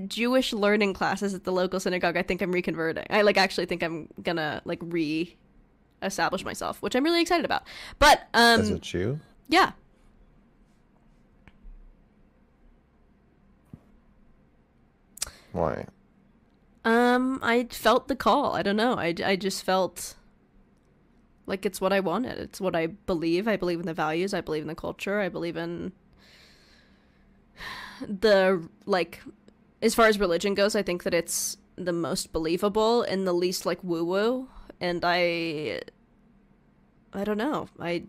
Jewish learning classes at the local synagogue. I think I'm reconverting. I actually think I'm gonna re-establish myself, which I'm really excited about. But as a Jew? Yeah. Why? I felt the call. I don't know. I just felt like it's what I wanted. It's what I believe. I believe in the values. I believe in the culture. I believe in the, like, as far as religion goes, I think that it's the most believable and the least, like, woo-woo. And I don't know. I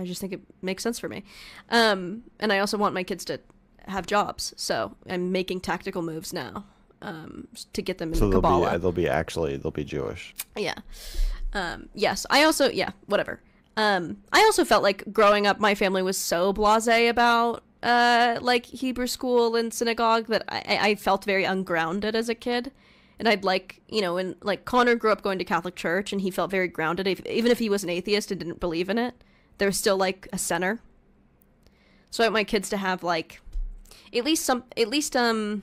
just think it makes sense for me. And I also want my kids to have jobs. So I'm making tactical moves now to get them in Kabbalah. So they'll be Jewish. Yeah. Yes. I also, whatever. I also felt like growing up, my family was so blasé about like Hebrew school and synagogue that I felt very ungrounded as a kid. And I'd like, you know, and like Connor grew up going to Catholic church and he felt very grounded. Even if he was an atheist and didn't believe in it, there was still like a center. So I want my kids to have like at least something.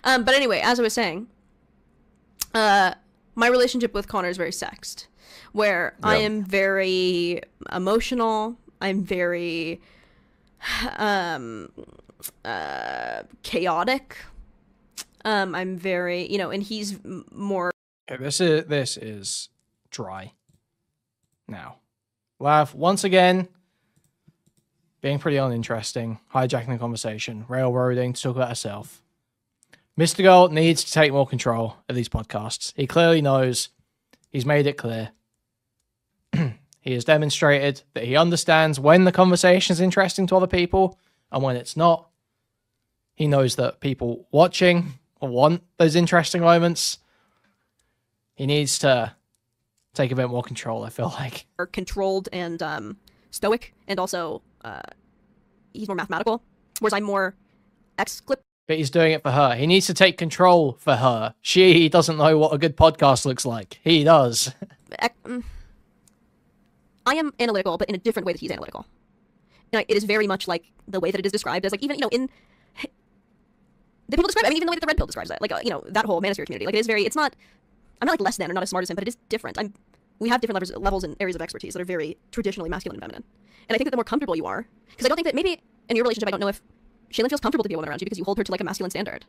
But anyway, as I was saying, my relationship with Connor is very sexed, where I am very emotional. I'm very chaotic. I'm very, you know, and he's more. Okay, this is dry. Now, Lav, once again, being pretty uninteresting, hijacking the conversation, railroading to talk about herself. Mr. Girl needs to take more control of these podcasts. He clearly knows. He's made it clear. He has demonstrated that he understands when the conversation is interesting to other people and when it's not. He knows that people watching want those interesting moments. He needs to take a bit more control, I feel like. Are controlled and stoic, and also he's more mathematical, whereas I'm more X-clip. But he's doing it for her. He needs to take control for her. She doesn't know what a good podcast looks like. He does. I am analytical, but in a different way that he's analytical. And it is very much like the way that it is described as, like, even, you know, in the people describe, I mean, even the way that the Red Pill describes it, like, you know, that whole manosphere community, like, it is very, it's not, I'm not, like, less than or not as smart as him, but it is different. We have different levels and areas of expertise that are very traditionally masculine and feminine. And I think that the more comfortable you are, because I don't think that maybe in your relationship, I don't know if Shaylin feels comfortable to be a woman around you because you hold her to, like, a masculine standard.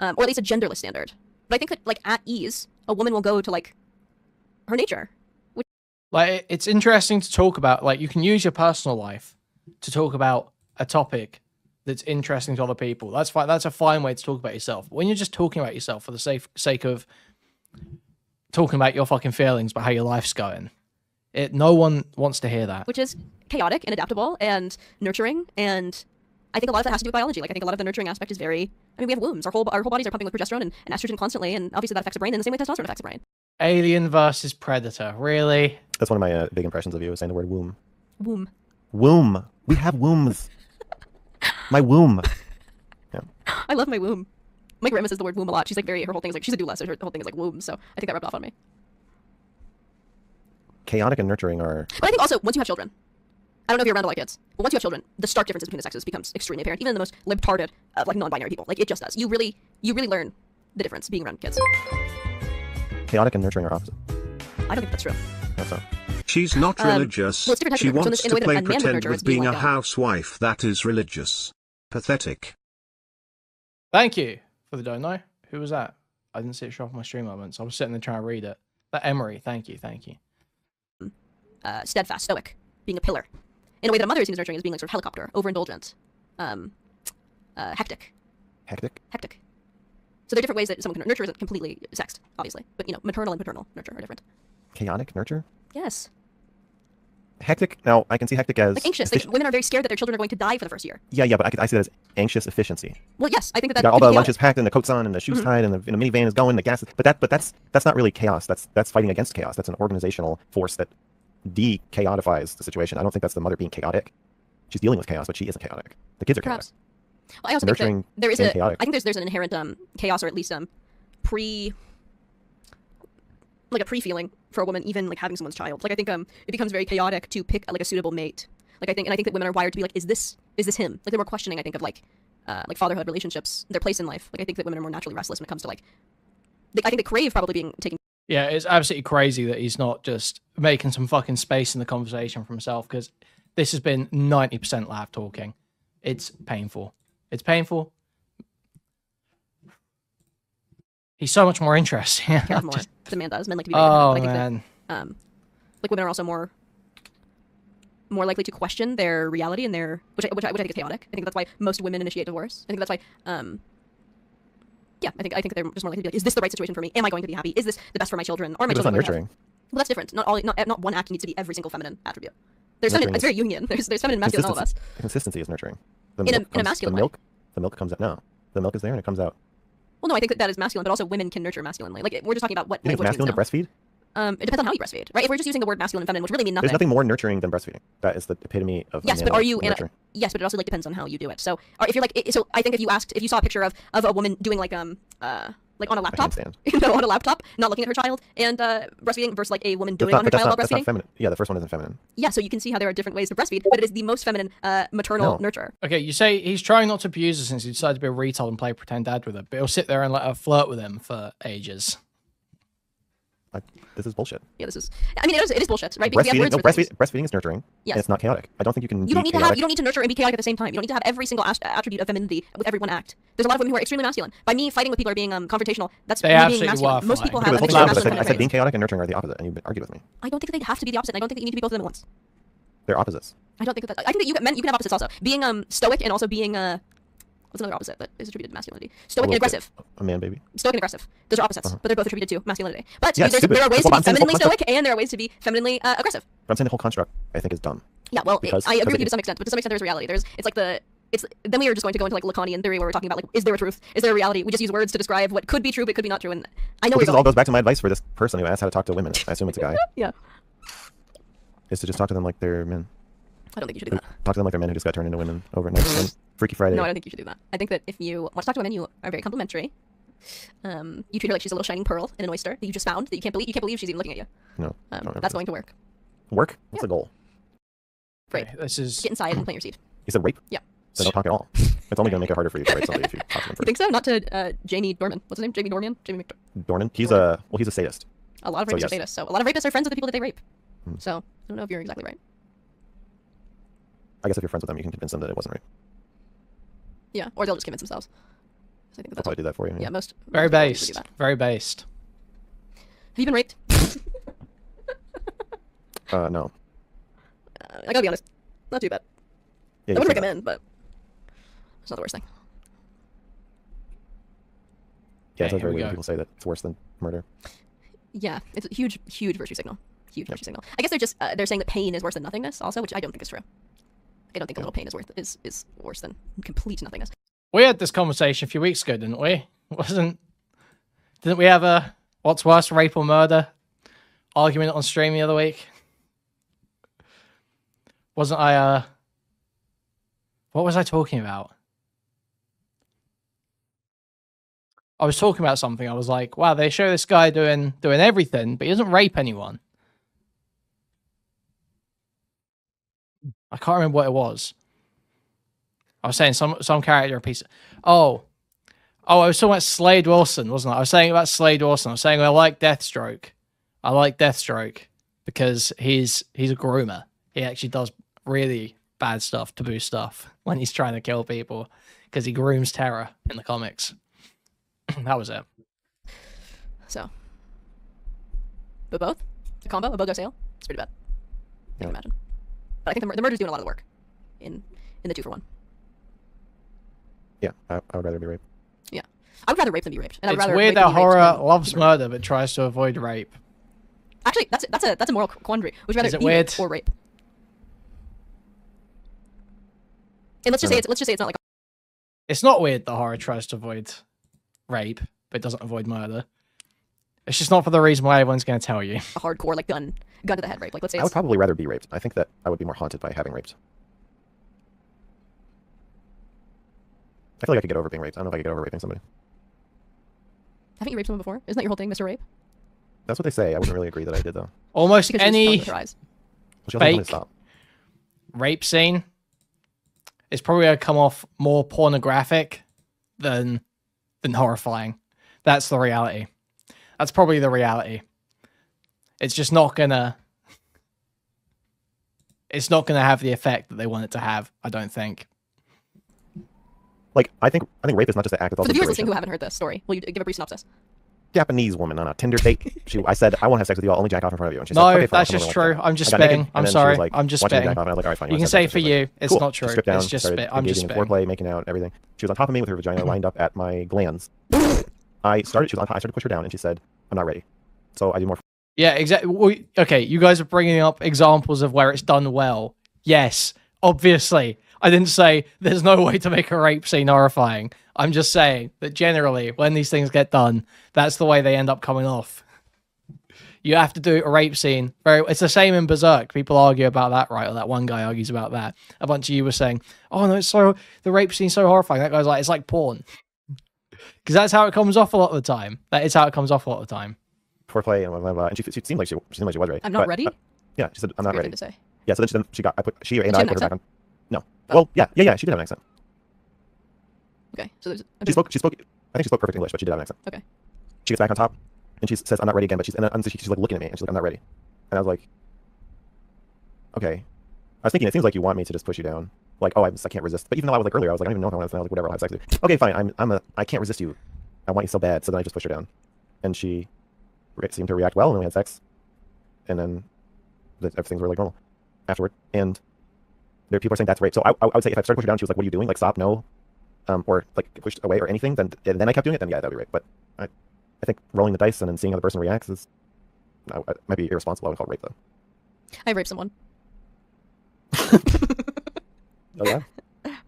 Or at least a genderless standard. But I think that, like, at ease, a woman will go to, like, her nature. Like, it's interesting to talk about, like, you can use your personal life to talk about a topic that's interesting to other people. That's fine. That's a fine way to talk about yourself. But when you're just talking about yourself for the sake of talking about your fucking feelings, about how your life's going, no one wants to hear that. Which is chaotic and adaptable and nurturing, and I think a lot of that has to do with biology. Like, I think a lot of the nurturing aspect is very, I mean, we have wombs. Our whole bodies are pumping with progesterone and estrogen constantly, and obviously that affects the brain in the same way testosterone affects the brain. Alien versus Predator. Really? That's one of my big impressions of you, is saying the word womb. Womb. Womb. We have wombs. My womb. Yeah. I love my womb. My grandma says the word womb a lot. She's like her whole thing is like, she's a doula, so her whole thing is like womb, so I think that rubbed off on me. Chaotic and nurturing are... But I think also, once you have children, I don't know if you're around a lot of kids, but once you have children, the stark differences between the sexes becomes extremely apparent, even in the most libtarded of, like, non-binary people. Like, it just does. You really learn the difference being around kids. Chaotic and nurturing are opposite. I don't think that's true. That's not. She's not religious. Well, it's different types She of wants so to in the play way that a man would pretend nurture with is being being a like housewife that is religious. Pathetic. Thank you for the dono. Who was that? I didn't see it show up on my stream moments. I was sitting there trying to read it. That Emery. Thank you. Steadfast, stoic, being a pillar. In a way that a mother seems nurturing is being like sort of helicopter, overindulgent, hectic. Hectic? Hectic. So there are different ways that someone can nurture isn't completely sexed, obviously. But, you know, maternal and paternal nurture are different. Chaotic nurture? Yes. Hectic? Now, I can see hectic as... Like anxious. Like, women are very scared that their children are going to die for the first year. Yeah, but I see that as anxious efficiency. Well, yes, I think that you got all the lunches packed and the coats on and the shoes tied and the minivan is going, the gas... But that's not really chaos. That's fighting against chaos. That's an organizational force that de-chaotifies the situation. I don't think that's the mother being chaotic. She's dealing with chaos, but she isn't chaotic. The kids are chaotic. Well, I also Nurturing think that there is chaotic. I think there's an inherent chaos, or at least a pre-feeling for a woman, even like having someone's child. Like, I think it becomes very chaotic to pick like a suitable mate. Like, I think that women are wired to be like, is this him? Like, they're more questioning, I think, of like fatherhood, relationships, their place in life. Like, I think that women are more naturally restless when it comes to like, I think they crave probably being taken. Yeah, it's absolutely crazy that he's not just making some fucking space in the conversation for himself, because this has been 90% Lav talking. It's painful. It's painful. He's so much more interesting. Care more than man does. Men like to be right. Oh, but I think man. that, like women are also more likely to question their reality and their which I think is chaotic. I think that's why most women initiate divorce. I think that's why yeah, I think they're just more likely to be like, is this the right situation for me? Am I going to be happy? Is this the best for my children? Or my It's children not going to have? nurturing. Well, that's different. Not one act needs to be every single feminine attribute. There's feminine, it's very Jungian. There's feminine and masculine in all of us. Consistency is nurturing. In a masculine way. The milk comes out. No, the milk is there and it comes out. Well, no, I think that is masculine, but also women can nurture masculinely. Like we're just talking about what. You think it's masculine to breastfeed? It depends on how you breastfeed, right? If we're just using the word masculine and feminine, which really mean nothing. There's nothing more nurturing than breastfeeding. That is the epitome of. Yes, but are you? Yes, but it also like depends on how you do it. So, if you're like, so I think if you saw a picture of a woman doing like on a laptop, on a laptop, not looking at her child, and breastfeeding versus like a woman doing it on her child while breastfeeding. That's not feminine. Yeah, the first one isn't feminine. Yeah, so you can see how there are different ways to breastfeed, but it is the most feminine maternal nurture. Okay, you say he's trying not to abuse her since he decided to be a retard and play pretend dad with her, but he'll sit there and let her flirt with him for ages. This is bullshit. Yeah, this is. I mean, it is bullshit, right? Because breastfeeding is nurturing. Yes. And it's not chaotic. I don't think you can. You don't need to nurture and be chaotic at the same time. You don't need to have every single attribute of femininity with every one act. There's a lot of women who are extremely masculine. By me fighting with people or being confrontational, that's me being masculine. Most people have. I said being chaotic and nurturing are the opposite, and you argued with me. I don't think they have to be the opposite. I don't think that you need to be both of them at once. They're opposites. I don't think that. I think that you can have opposites also. Being stoic and also being what's another opposite that is attributed to masculinity? Stoic and aggressive. A man baby. Stoic and aggressive. Those are opposites, but they're both attributed to masculinity. But there are ways to be femininely stoic and there are ways to be femininely aggressive. But I'm saying the whole construct, I think, is dumb. Yeah, well, I agree with you to some extent, but to some extent there's reality. Then we are just going to go into like Lacanian theory where we're talking about like, is there a truth? Is there a reality? We just use words to describe what could be true but could be not true. And I know this all goes back to my advice for this person who asked how to talk to women. I assume it's a guy. Yeah. Is to just talk to them like they're men. I don't think you should do that. Talk to them like they're men who just got turned into women overnight. Freaky Friday. No, I don't think you should do that. I think that if you want to talk to women, you are very complimentary. You treat her like she's a little shining pearl in an oyster that you just found that you can't believe she's even looking at you. No. That's going to work. Work? What's the goal? Rape. This is get inside and plant your seed. You said rape? Yeah. So don't talk at all. It's only going to make it harder for you to rape somebody if you talk to them first. You think so? Not to Jamie Dorman. What's his name? Jamie Dorman? Jamie Dornan? He's a sadist. A lot of rapists are sadists. So a lot of rapists are friends with the people that they rape. So I don't know if you're exactly right. I guess if you're friends with them, you can convince them that it wasn't rape. Yeah, or they'll just convince themselves. So I think I'll probably do that for you. Yeah, most very based. Very based. Have you been raped? No. I gotta be honest, not too bad. Yeah, I wouldn't recommend, but it's not the worst thing. Yeah, it's very weird when people say that it's worse than murder. Yeah, it's a huge virtue signal. Virtue signal. I guess they're saying that pain is worse than nothingness, also, which I don't think is true. I don't think a little pain is worse than complete nothingness. We had this conversation a few weeks ago, didn't we? Didn't we have a what's worse, rape or murder argument on stream the other week? Wasn't I? What was I talking about? I was talking about something. I was like, wow, they show this guy doing everything, but he doesn't rape anyone. I can't remember what it was. I was saying some character a piece of... Oh, I was talking about Slade Wilson, wasn't I? I was saying about Slade Wilson. I was saying I like Deathstroke. I like Deathstroke because he's a groomer. He actually does really bad stuff, taboo stuff, when he's trying to kill people because he grooms terror in the comics. That was it. So, but both? The combo, a BOGO sale? It's pretty bad. I can imagine. But I think the murder's doing a lot of the work in the 2-for-1. Yeah, I would rather be raped. Yeah. I would rather rape than be raped. And it's weird that horror loves murder but tries to avoid rape. Actually, that's a moral quandary. Would you rather be raped or rape? And let's just say it's not like... It's not weird that horror tries to avoid rape, but doesn't avoid murder. It's just not for the reason why everyone's going to tell you. A hardcore, like, gun to the head rape. Like, let's say I would probably rather be raped. I think that I would be more haunted by having raped. I feel like I could get over being raped. I don't know if I could get over raping somebody. Haven't you raped someone before? Isn't that your whole thing, Mr. Rape? That's what they say. I wouldn't really agree that I did, though. Almost any fake rape scene is probably going to come off more pornographic than horrifying. That's the reality. That's probably the reality. It's just not gonna... It's not gonna have the effect that they want it to have, I don't think. Like, I think rape is not just an act. It's For also the viewers duration. listening who haven't heard this story, will you give a brief synopsis? Japanese woman on a Tinder date. I said, I won't have sex with you. I'll only jack off in front of you. And she No, said, okay, fine, that's just true. I'm just spitting. I'm sorry. I'm just spitting. I was like, all right, fine, you can say for you, it's cool. not true. Stripped down, it's just spit. I'm just spitting. Foreplay, making out, everything. She was on top of me with her vagina lined up at my glands. I started to push her down, and she said, I'm not ready. So I do more. Yeah, exactly. Okay, you guys are bringing up examples of where it's done well. Yes, obviously. I didn't say there's no way to make a rape scene horrifying. I'm just saying that generally, when these things get done, that's the way they end up coming off. You have to do a rape scene. It's the same in Berserk. People argue about that, right? Or that one guy argues about that. A bunch of you were saying, oh, no, the rape scene's so horrifying. That guy's like, it's like porn. Because that's how it comes off a lot of the time. That is how it comes off a lot of the time. Foreplay and blah, blah, blah. And she seemed like she was ready. I'm not ready? Yeah, she said, I'm not ready. To say. Yeah, so then she got, I put her back on. No. Oh. Well, yeah, she did have an accent. Okay, so there's... She spoke, I think she spoke perfect English, but she did have an accent. Okay. She gets back on top, and she says, I'm not ready again, but she's like looking at me, and she's like, I'm not ready. And I was like, okay. I was thinking, it seems like you want me to just push you down. Like, oh, I can't resist. But even though I was like earlier, I was like, I don't even know if I want to. I was like, whatever, I'll have sex with you. Okay, fine, I can't resist you. I want you so bad, so then I just pushed her down. And she seemed to react well, and then we had sex. And then everything's really normal afterward. And there people are saying that's rape. So I would say if I started pushing her down, she was like, what are you doing? Like, stop, no. Or like pushed away or anything, then I kept doing it, then yeah, that'd be rape. But I think rolling the dice and then seeing how the person reacts is might be irresponsible. I would call it rape, though. I raped someone. Oh, yeah?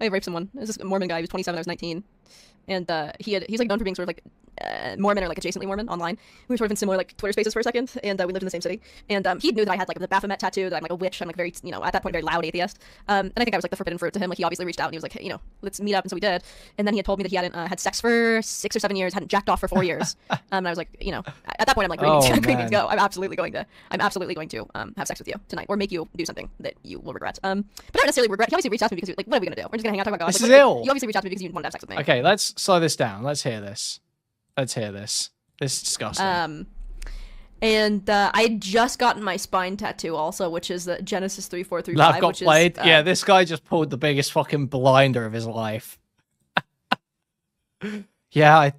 I raped someone. It was this Mormon guy. He was 27. I was 19. And he's like known for being sort of like Mormon or like adjacently Mormon online. We were sort of in similar like Twitter spaces for a second, and we lived in the same city. And he knew that I had like the Baphomet tattoo, that I'm like a witch. I'm like very, at that point, very loud atheist. And I think I was like the forbidden fruit to him. Like he obviously reached out and he was like, hey, let's meet up. And so we did. And then he had told me that he hadn't had sex for 6 or 7 years, hadn't jacked off for 4 years. And I was like, at that point, I'm like, great to go. I'm absolutely going to have sex with you tonight, or make you do something that you will regret. But I don't necessarily regret. He obviously reached out to me because like, what are we gonna do? We're just gonna hang out, talk about God. This is ill. You obviously reached out to me because you wanted to have sex with me. Okay, let's slow this down. Let's hear this. This is disgusting. And I had just gotten my spine tattoo also, which is the Genesis 3435. Love got played. Yeah, this guy just pulled the biggest fucking blinder of his life. Yeah,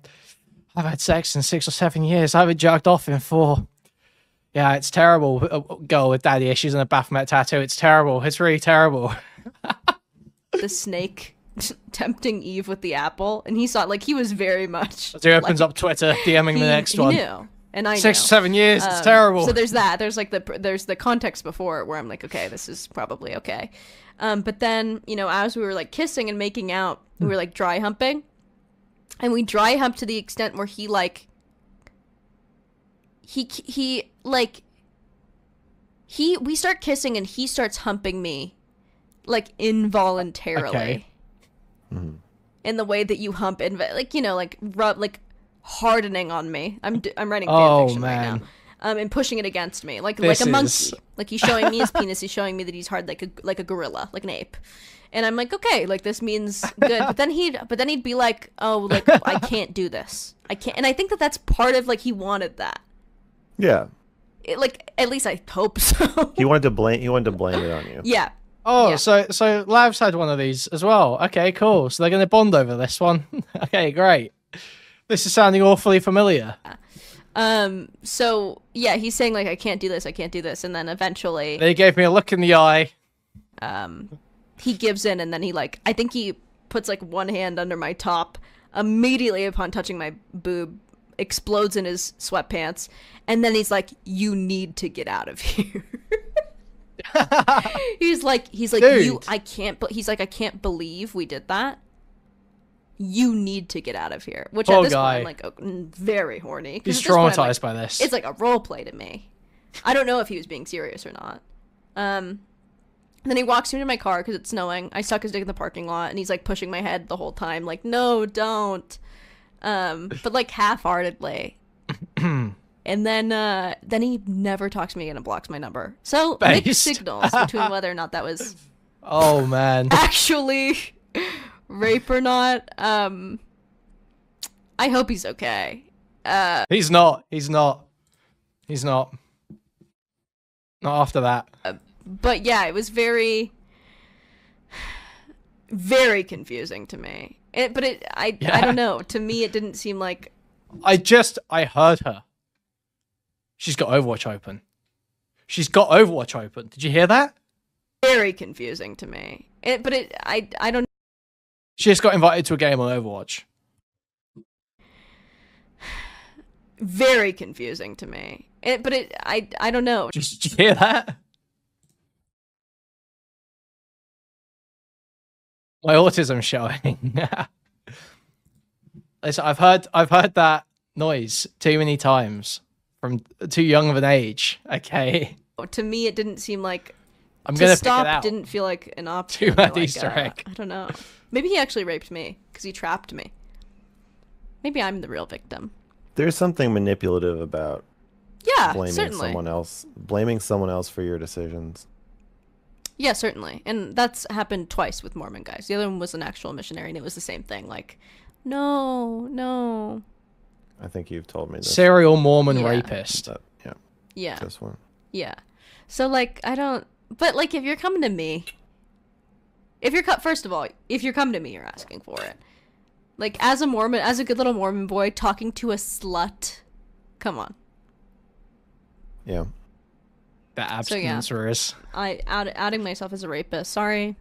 I've had sex in 6 or 7 years. I haven't jerked off in 4. Yeah, it's terrible. A girl with daddy issues and a Baphomet tattoo. It's terrible. It's really terrible. The snake tempting Eve with the apple, and he saw like he was very much. So he opens up Twitter, DMing the next one. He knew, and I 6 or 7 years. It's terrible. So there's that. There's like the context before where I'm like, okay, this is probably okay. But then as we were like kissing and making out, we were like dry humping, and we dry humped to the extent where he we start kissing and he starts humping me like involuntarily. Okay. Mm-hmm. In the way that you hump and like rub, like hardening on me. I'm writing fan fiction right now. And pushing it against me like a monkey. Like he's showing me his penis. He's showing me that he's hard like a gorilla, like an ape. And I'm like, okay, like this means good. But then he'd be like, oh, like I can't do this. I can't. And I think that's part of like he wanted that. Yeah. Like at least I hope so. He wanted to blame it on you. Yeah. Oh, yeah. So Lav's had one of these as well. Okay, cool. So they're going to bond over this one. Okay, great. This is sounding awfully familiar. So yeah, he's saying like I can't do this, and then eventually they gave me a look in the eye. He gives in, and then he I think he puts like one hand under my top immediately upon touching my boob, explodes in his sweatpants, and then he's like, "You need to get out of here." he's like Dude. I can't believe we did that. You need to get out of here. Which Poor at this guy. point I'm like very horny. He's traumatized by this. It's like a role play to me. I don't know if he was being serious or not. And then he walks me to my car because it's snowing. I stuck his dick in the parking lot, and he's like pushing my head the whole time, like, no, don't. But like half-heartedly. And then he never talks to me again and blocks my number. So mixed signals between whether or not that was oh man actually rape or not. I hope he's okay. He's not. Not after that. But yeah, it was very, very confusing to me. I don't know. To me, it didn't seem like. I heard her. She's got Overwatch open. She's got Overwatch open. Did you hear that? Very confusing to me. I don't. She just got invited to a game on Overwatch. Very confusing to me. I don't know. Did you hear that? My autism's showing. Listen, I've heard that noise too many times from too young of an age. Okay. To me, it didn't seem like. I'm gonna stop. pick it out. Didn't feel like an option. Too bad like, Easter egg. I don't know. Maybe he actually raped me because he trapped me. Maybe I'm the real victim. There's something manipulative about blaming someone else for your decisions. Yeah, certainly. And that's happened twice with Mormon guys. The other one was an actual missionary, and it was the same thing. Like, no. I think you've told me this. Serial Mormon rapist. Yeah. This one. Yeah. So, like, I don't... But, like, if you're coming to me... First of all, if you're coming to me, you're asking for it. Like, as a Mormon, as a good little Mormon boy, talking to a slut... Come on. Yeah. The abstinencer is. Outing myself as a rapist. Sorry.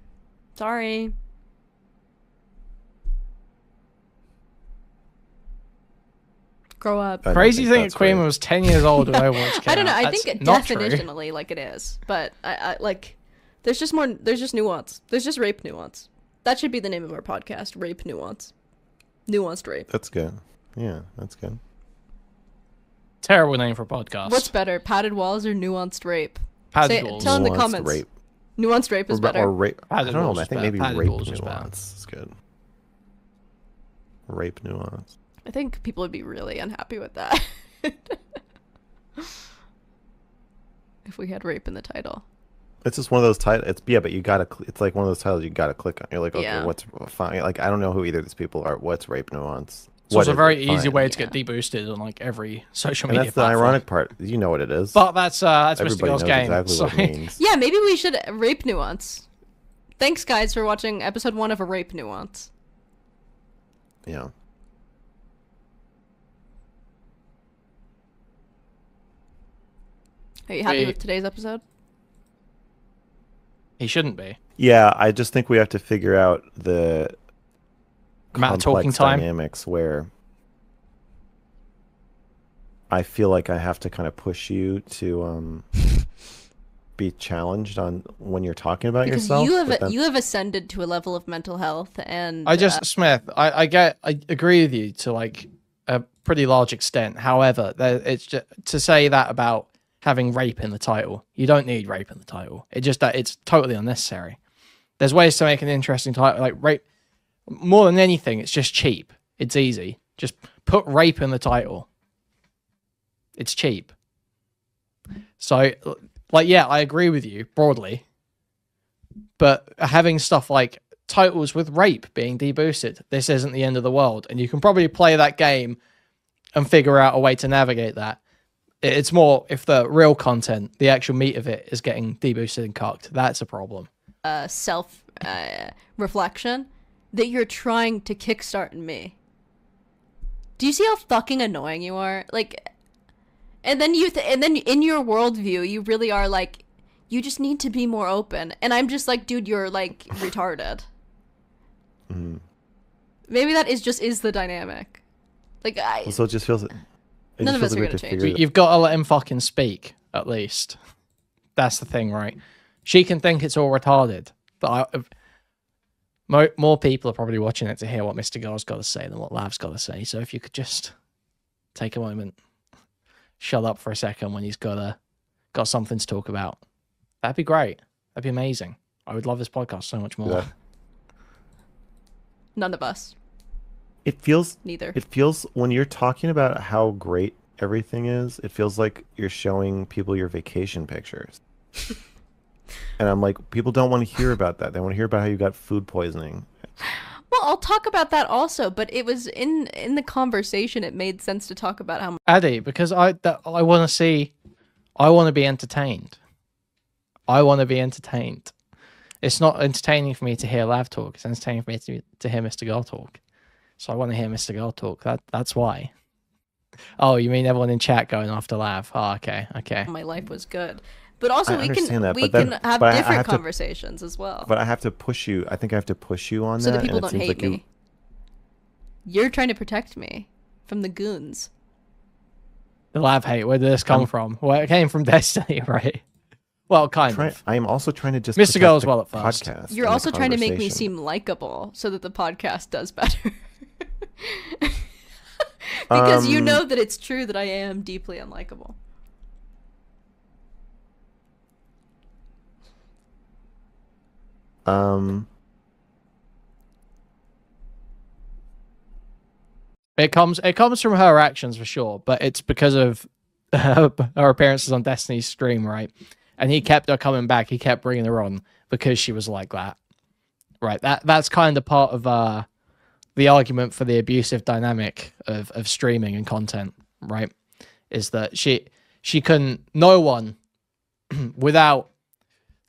Grow up. Crazy thing that Kuihman was 10 years old when Overwatch came I don't know. out. I think definitionally, like, it is, but I like. There's just more. There's just nuance. There's just rape nuance. That should be the name of our podcast. Rape nuance. Nuanced rape. That's good. Yeah, that's good. Terrible name for a podcast. What's better, padded walls or nuanced rape? Padded walls. Tell in the comments. Rape. Nuanced rape is better. Or rape. I don't know. I think maybe padded rape walls nuance is good. Rape nuance. I think people would be really unhappy with that. If we had rape in the title. It's just one of those titles. But you gotta. It's like one of those titles you gotta click on. You're like, okay, Yeah. what's fine? Like, I don't know who either of these people are. What's rape nuance? So it's a very easy way to get deboosted on like every social media. And that's the platform. ironic part. You know what it is. But that's Mr. Girl's game. Exactly what it means. Yeah, maybe we should rape nuance. Thanks, guys, for watching episode 1 of a rape nuance. Yeah. Are you happy with today's episode? He shouldn't be. Yeah, I just think we have to figure out the amount of talking time dynamics where I feel like I have to kind of push you to be challenged on when you're talking about yourself. You have ascended to a level of mental health, and Smith, I agree with you to like a pretty large extent. However, it's just to say that about having rape in the title. You don't need rape in the title. It's totally unnecessary. There's ways to make an interesting title, like rape. More than anything, it's just cheap. It's easy. Just put rape in the title. It's cheap. So, like, yeah, I agree with you broadly. But having stuff like titles with rape being deboosted, this isn't the end of the world. And you can probably play that game and figure out a way to navigate that. It's more if the real content, the actual meat of it, is getting deboosted and cocked. That's a problem. Self reflection that you're trying to kickstart in me. Do you see how fucking annoying you are? Like, and then in your worldview, you really are like, you just need to be more open. And I'm just like, dude, you're like retarded. Mm-hmm. Maybe that is the dynamic. Like, so it just feels. None of us are gonna change. You've got to let him fucking speak, at least. That's the thing, right? She can think it's all retarded, but more people are probably watching it to hear what Mr. Girl's got to say than what Lav's got to say. So if you could just take a moment, shut up for a second when he's got something to talk about, that'd be great. That'd be amazing. I would love this podcast so much more. Yeah. None of us. It feels neither. It feels when you're talking about how great everything is, it feels like you're showing people your vacation pictures. And I'm like, people don't want to hear about that. They want to hear about how you got food poisoning. Well, I'll talk about that also, but it was in the conversation. It made sense to talk about how. Addy, because I want to be entertained. I want to be entertained. It's not entertaining for me to hear Lav talk. It's entertaining for me to hear Mr. Girl talk. So I want to hear Mr. Girl talk. That's why. Oh, you mean everyone in chat going after Lav? Oh, okay. My life was good. But also we can have different conversations as well. But I have to push you. I think I have to push you on so that. So that people don't hate me. You're trying to protect me from the goons. The Lav hate, where did this come from? Well, it came from Destiny, right? Well, kind of. I am also trying to just Mr. Girl as well at first. You're also trying to make me seem likable so that the podcast does better. Because you know that it's true that I am deeply unlikable. It comes from her actions for sure, but it's because of her appearances on Destiny's stream, right? And he kept her coming back. He kept bringing her on because she was like that, right? That's kind of part of the argument for the abusive dynamic of streaming and content, right? Is that she couldn't, no one without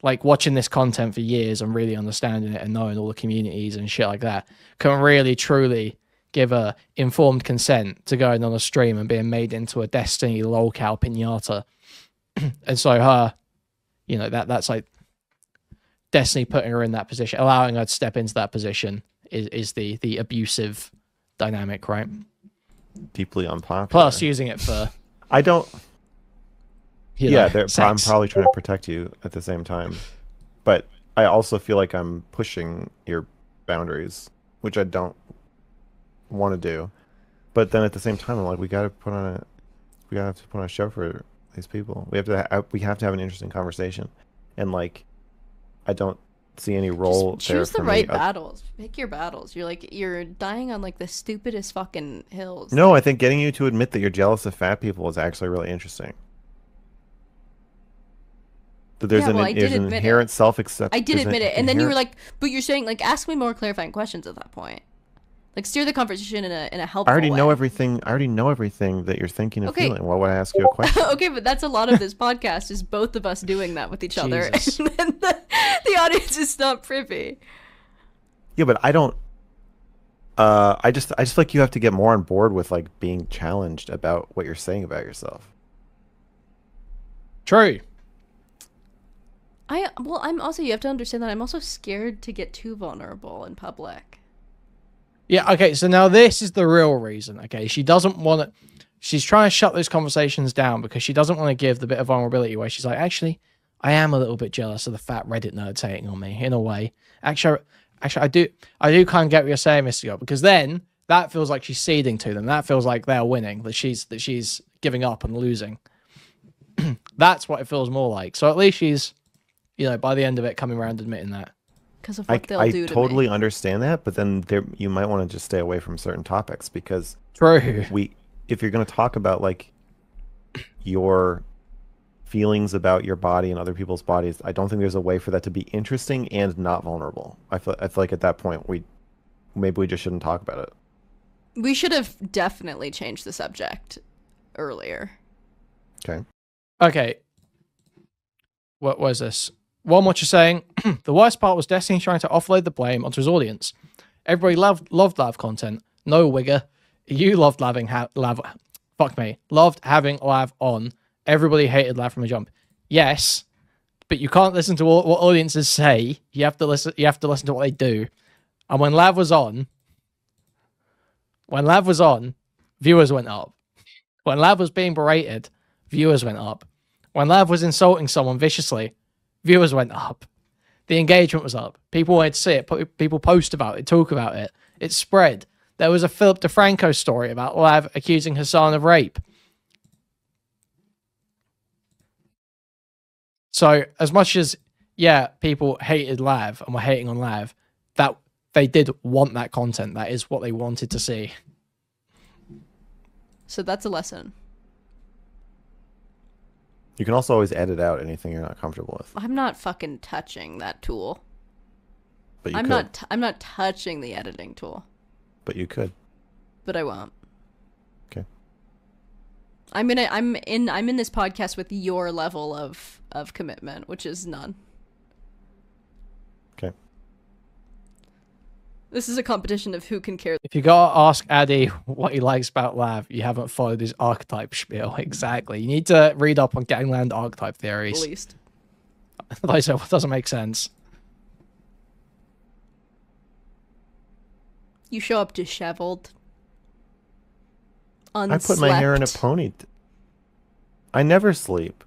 like watching this content for years and really understanding it and knowing all the communities and shit like that can really truly give a informed consent to going on a stream and being made into a Destiny lolcow pinata. And so her, you know, that's like Destiny putting her in that position, allowing her to step into that position is the abusive dynamic, right? Deeply unpopular. Plus using it for I don't yeah, I'm sex. probably trying to protect you at the same time. But I also feel like I'm pushing your boundaries, which I don't want to do. But then at the same time I'm like we got to put on a show for these people. We have to have an interesting conversation. And like I don't see any role just there choose for the right me. battles. Pick your battles. You're dying on like the stupidest fucking hills. No, I think getting you to admit that you're jealous of fat people is actually really interesting. That there's an inherent self-acceptance. I did admit it, and then you were like, "But you're saying like, ask me more clarifying questions at that point, like steer the conversation in a helpful way." I already know everything that you're thinking and feeling. Why would I ask you a question? Okay, but that's a lot of this podcast is both of us doing that with each other, and then the audience is not privy. Yeah, but I don't. I just like you have to get more on board with like being challenged about what you're saying about yourself. True. I'm also, you have to understand that I'm also scared to get too vulnerable in public. Yeah, okay, so now this is the real reason, okay? She doesn't want to, she's trying to shut those conversations down because she doesn't want to give the bit of vulnerability where she's like, actually, I am a little bit jealous of the fat Reddit nerds hating on me, in a way. Actually, I do kind of get what you're saying, Mr. Girl, because then that feels like she's ceding to them. That feels like they're winning, that she's giving up and losing. That's what it feels more like. So at least she's, you know, by the end of it, coming around admitting that. Because of what they'll do to me. I totally understand that, but then you might want to just stay away from certain topics because true. If you're going to talk about like your feelings about your body and other people's bodies, I don't think there's a way for that to be interesting and not vulnerable. I feel like at that point maybe we just shouldn't talk about it. We should have definitely changed the subject earlier. Okay. What was this? One, what you're saying, the worst part was Destiny trying to offload the blame onto his audience. Everybody loved Lav content. No wigger. You loved loved having Lav on. Everybody hated Lav from the jump. Yes, but you can't listen to what audiences say. You have to listen to what they do. And when Lav was on, viewers went up. When Lav was being berated, viewers went up. When Lav was insulting someone viciously, viewers went up. The engagement was up. People wanted to see it. People post about it, talk about it. It spread. There was a Philip DeFranco story about Lav accusing Hassan of rape. So as much as, yeah, people hated Lav and were hating on Lav, that they did want that content. That is what they wanted to see. So that's a lesson. You can also always edit out anything you're not comfortable with. I'm not fucking touching that tool. But you I'm not touching the editing tool. But you could. But I won't. Okay. I'm in this podcast with your level of commitment, which is none. This is a competition of who can care. If you gotta ask Addy what he likes about Lav, you haven't followed his archetype spiel. Exactly. You need to read up on gangland archetype theories. At least. Otherwise, it doesn't make sense. You show up disheveled. Unslept. I put my hair in a pony. I never sleep.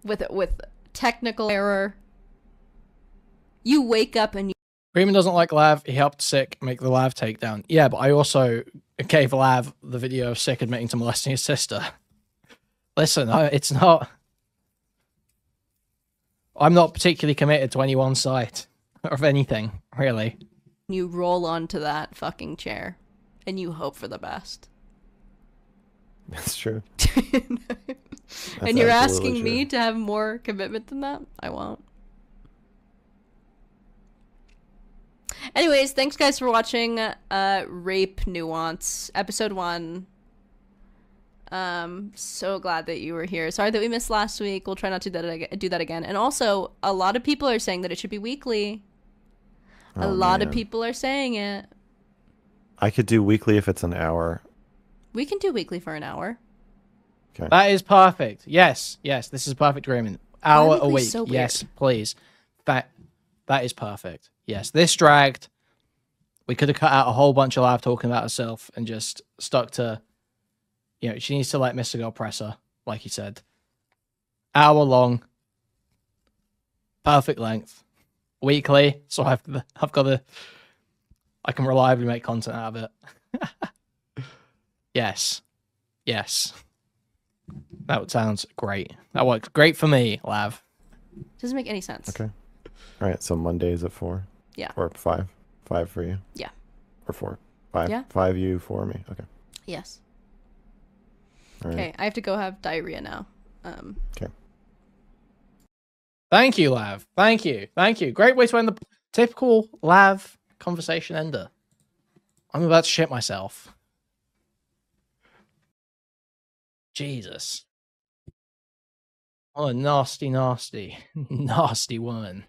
with technical error. You wake up and you... Kuihman doesn't like Lav. He helped Sick make the Lav takedown. Yeah, but I also gave Lav the video of Sick admitting to molesting his sister. Listen, it's not... I'm not particularly committed to any one side of anything, really. You roll onto that fucking chair and you hope for the best. That's true. And you're asking me to have more commitment than that? I won't. Anyways, thanks guys for watching Rape Nuance, episode 1. So glad that you were here. Sorry that we missed last week. We'll try not to do that again. And also, a lot of people are saying that it should be weekly. A lot of people are saying it. I could do weekly if it's an hour. We can do weekly for an hour. Okay. That is perfect. Yes, yes, this is a perfect agreement. Hour a week. So yes, please. That is perfect. Yes, this dragged. We could have cut out a whole bunch of Lav talking about herself and just stuck to, you know, she needs to let Mr. Girl press her, like he said. Hour long. Perfect length. Weekly. So I can reliably make content out of it. Yes. Yes. That sounds great. That works great for me, Lav. Doesn't make any sense. Okay. All right. So Mondays at 4. Yeah. Or 5. 5 for you. Yeah. Or 4. 5. Yeah. 5 you, 4 me. Okay. Yes. All right. Okay. I have to go have diarrhea now. Okay. Thank you, Lav. Thank you. Thank you. Great way to end the typical Lav conversation ender. I'm about to shit myself. Jesus. Oh, nasty, nasty, nasty woman.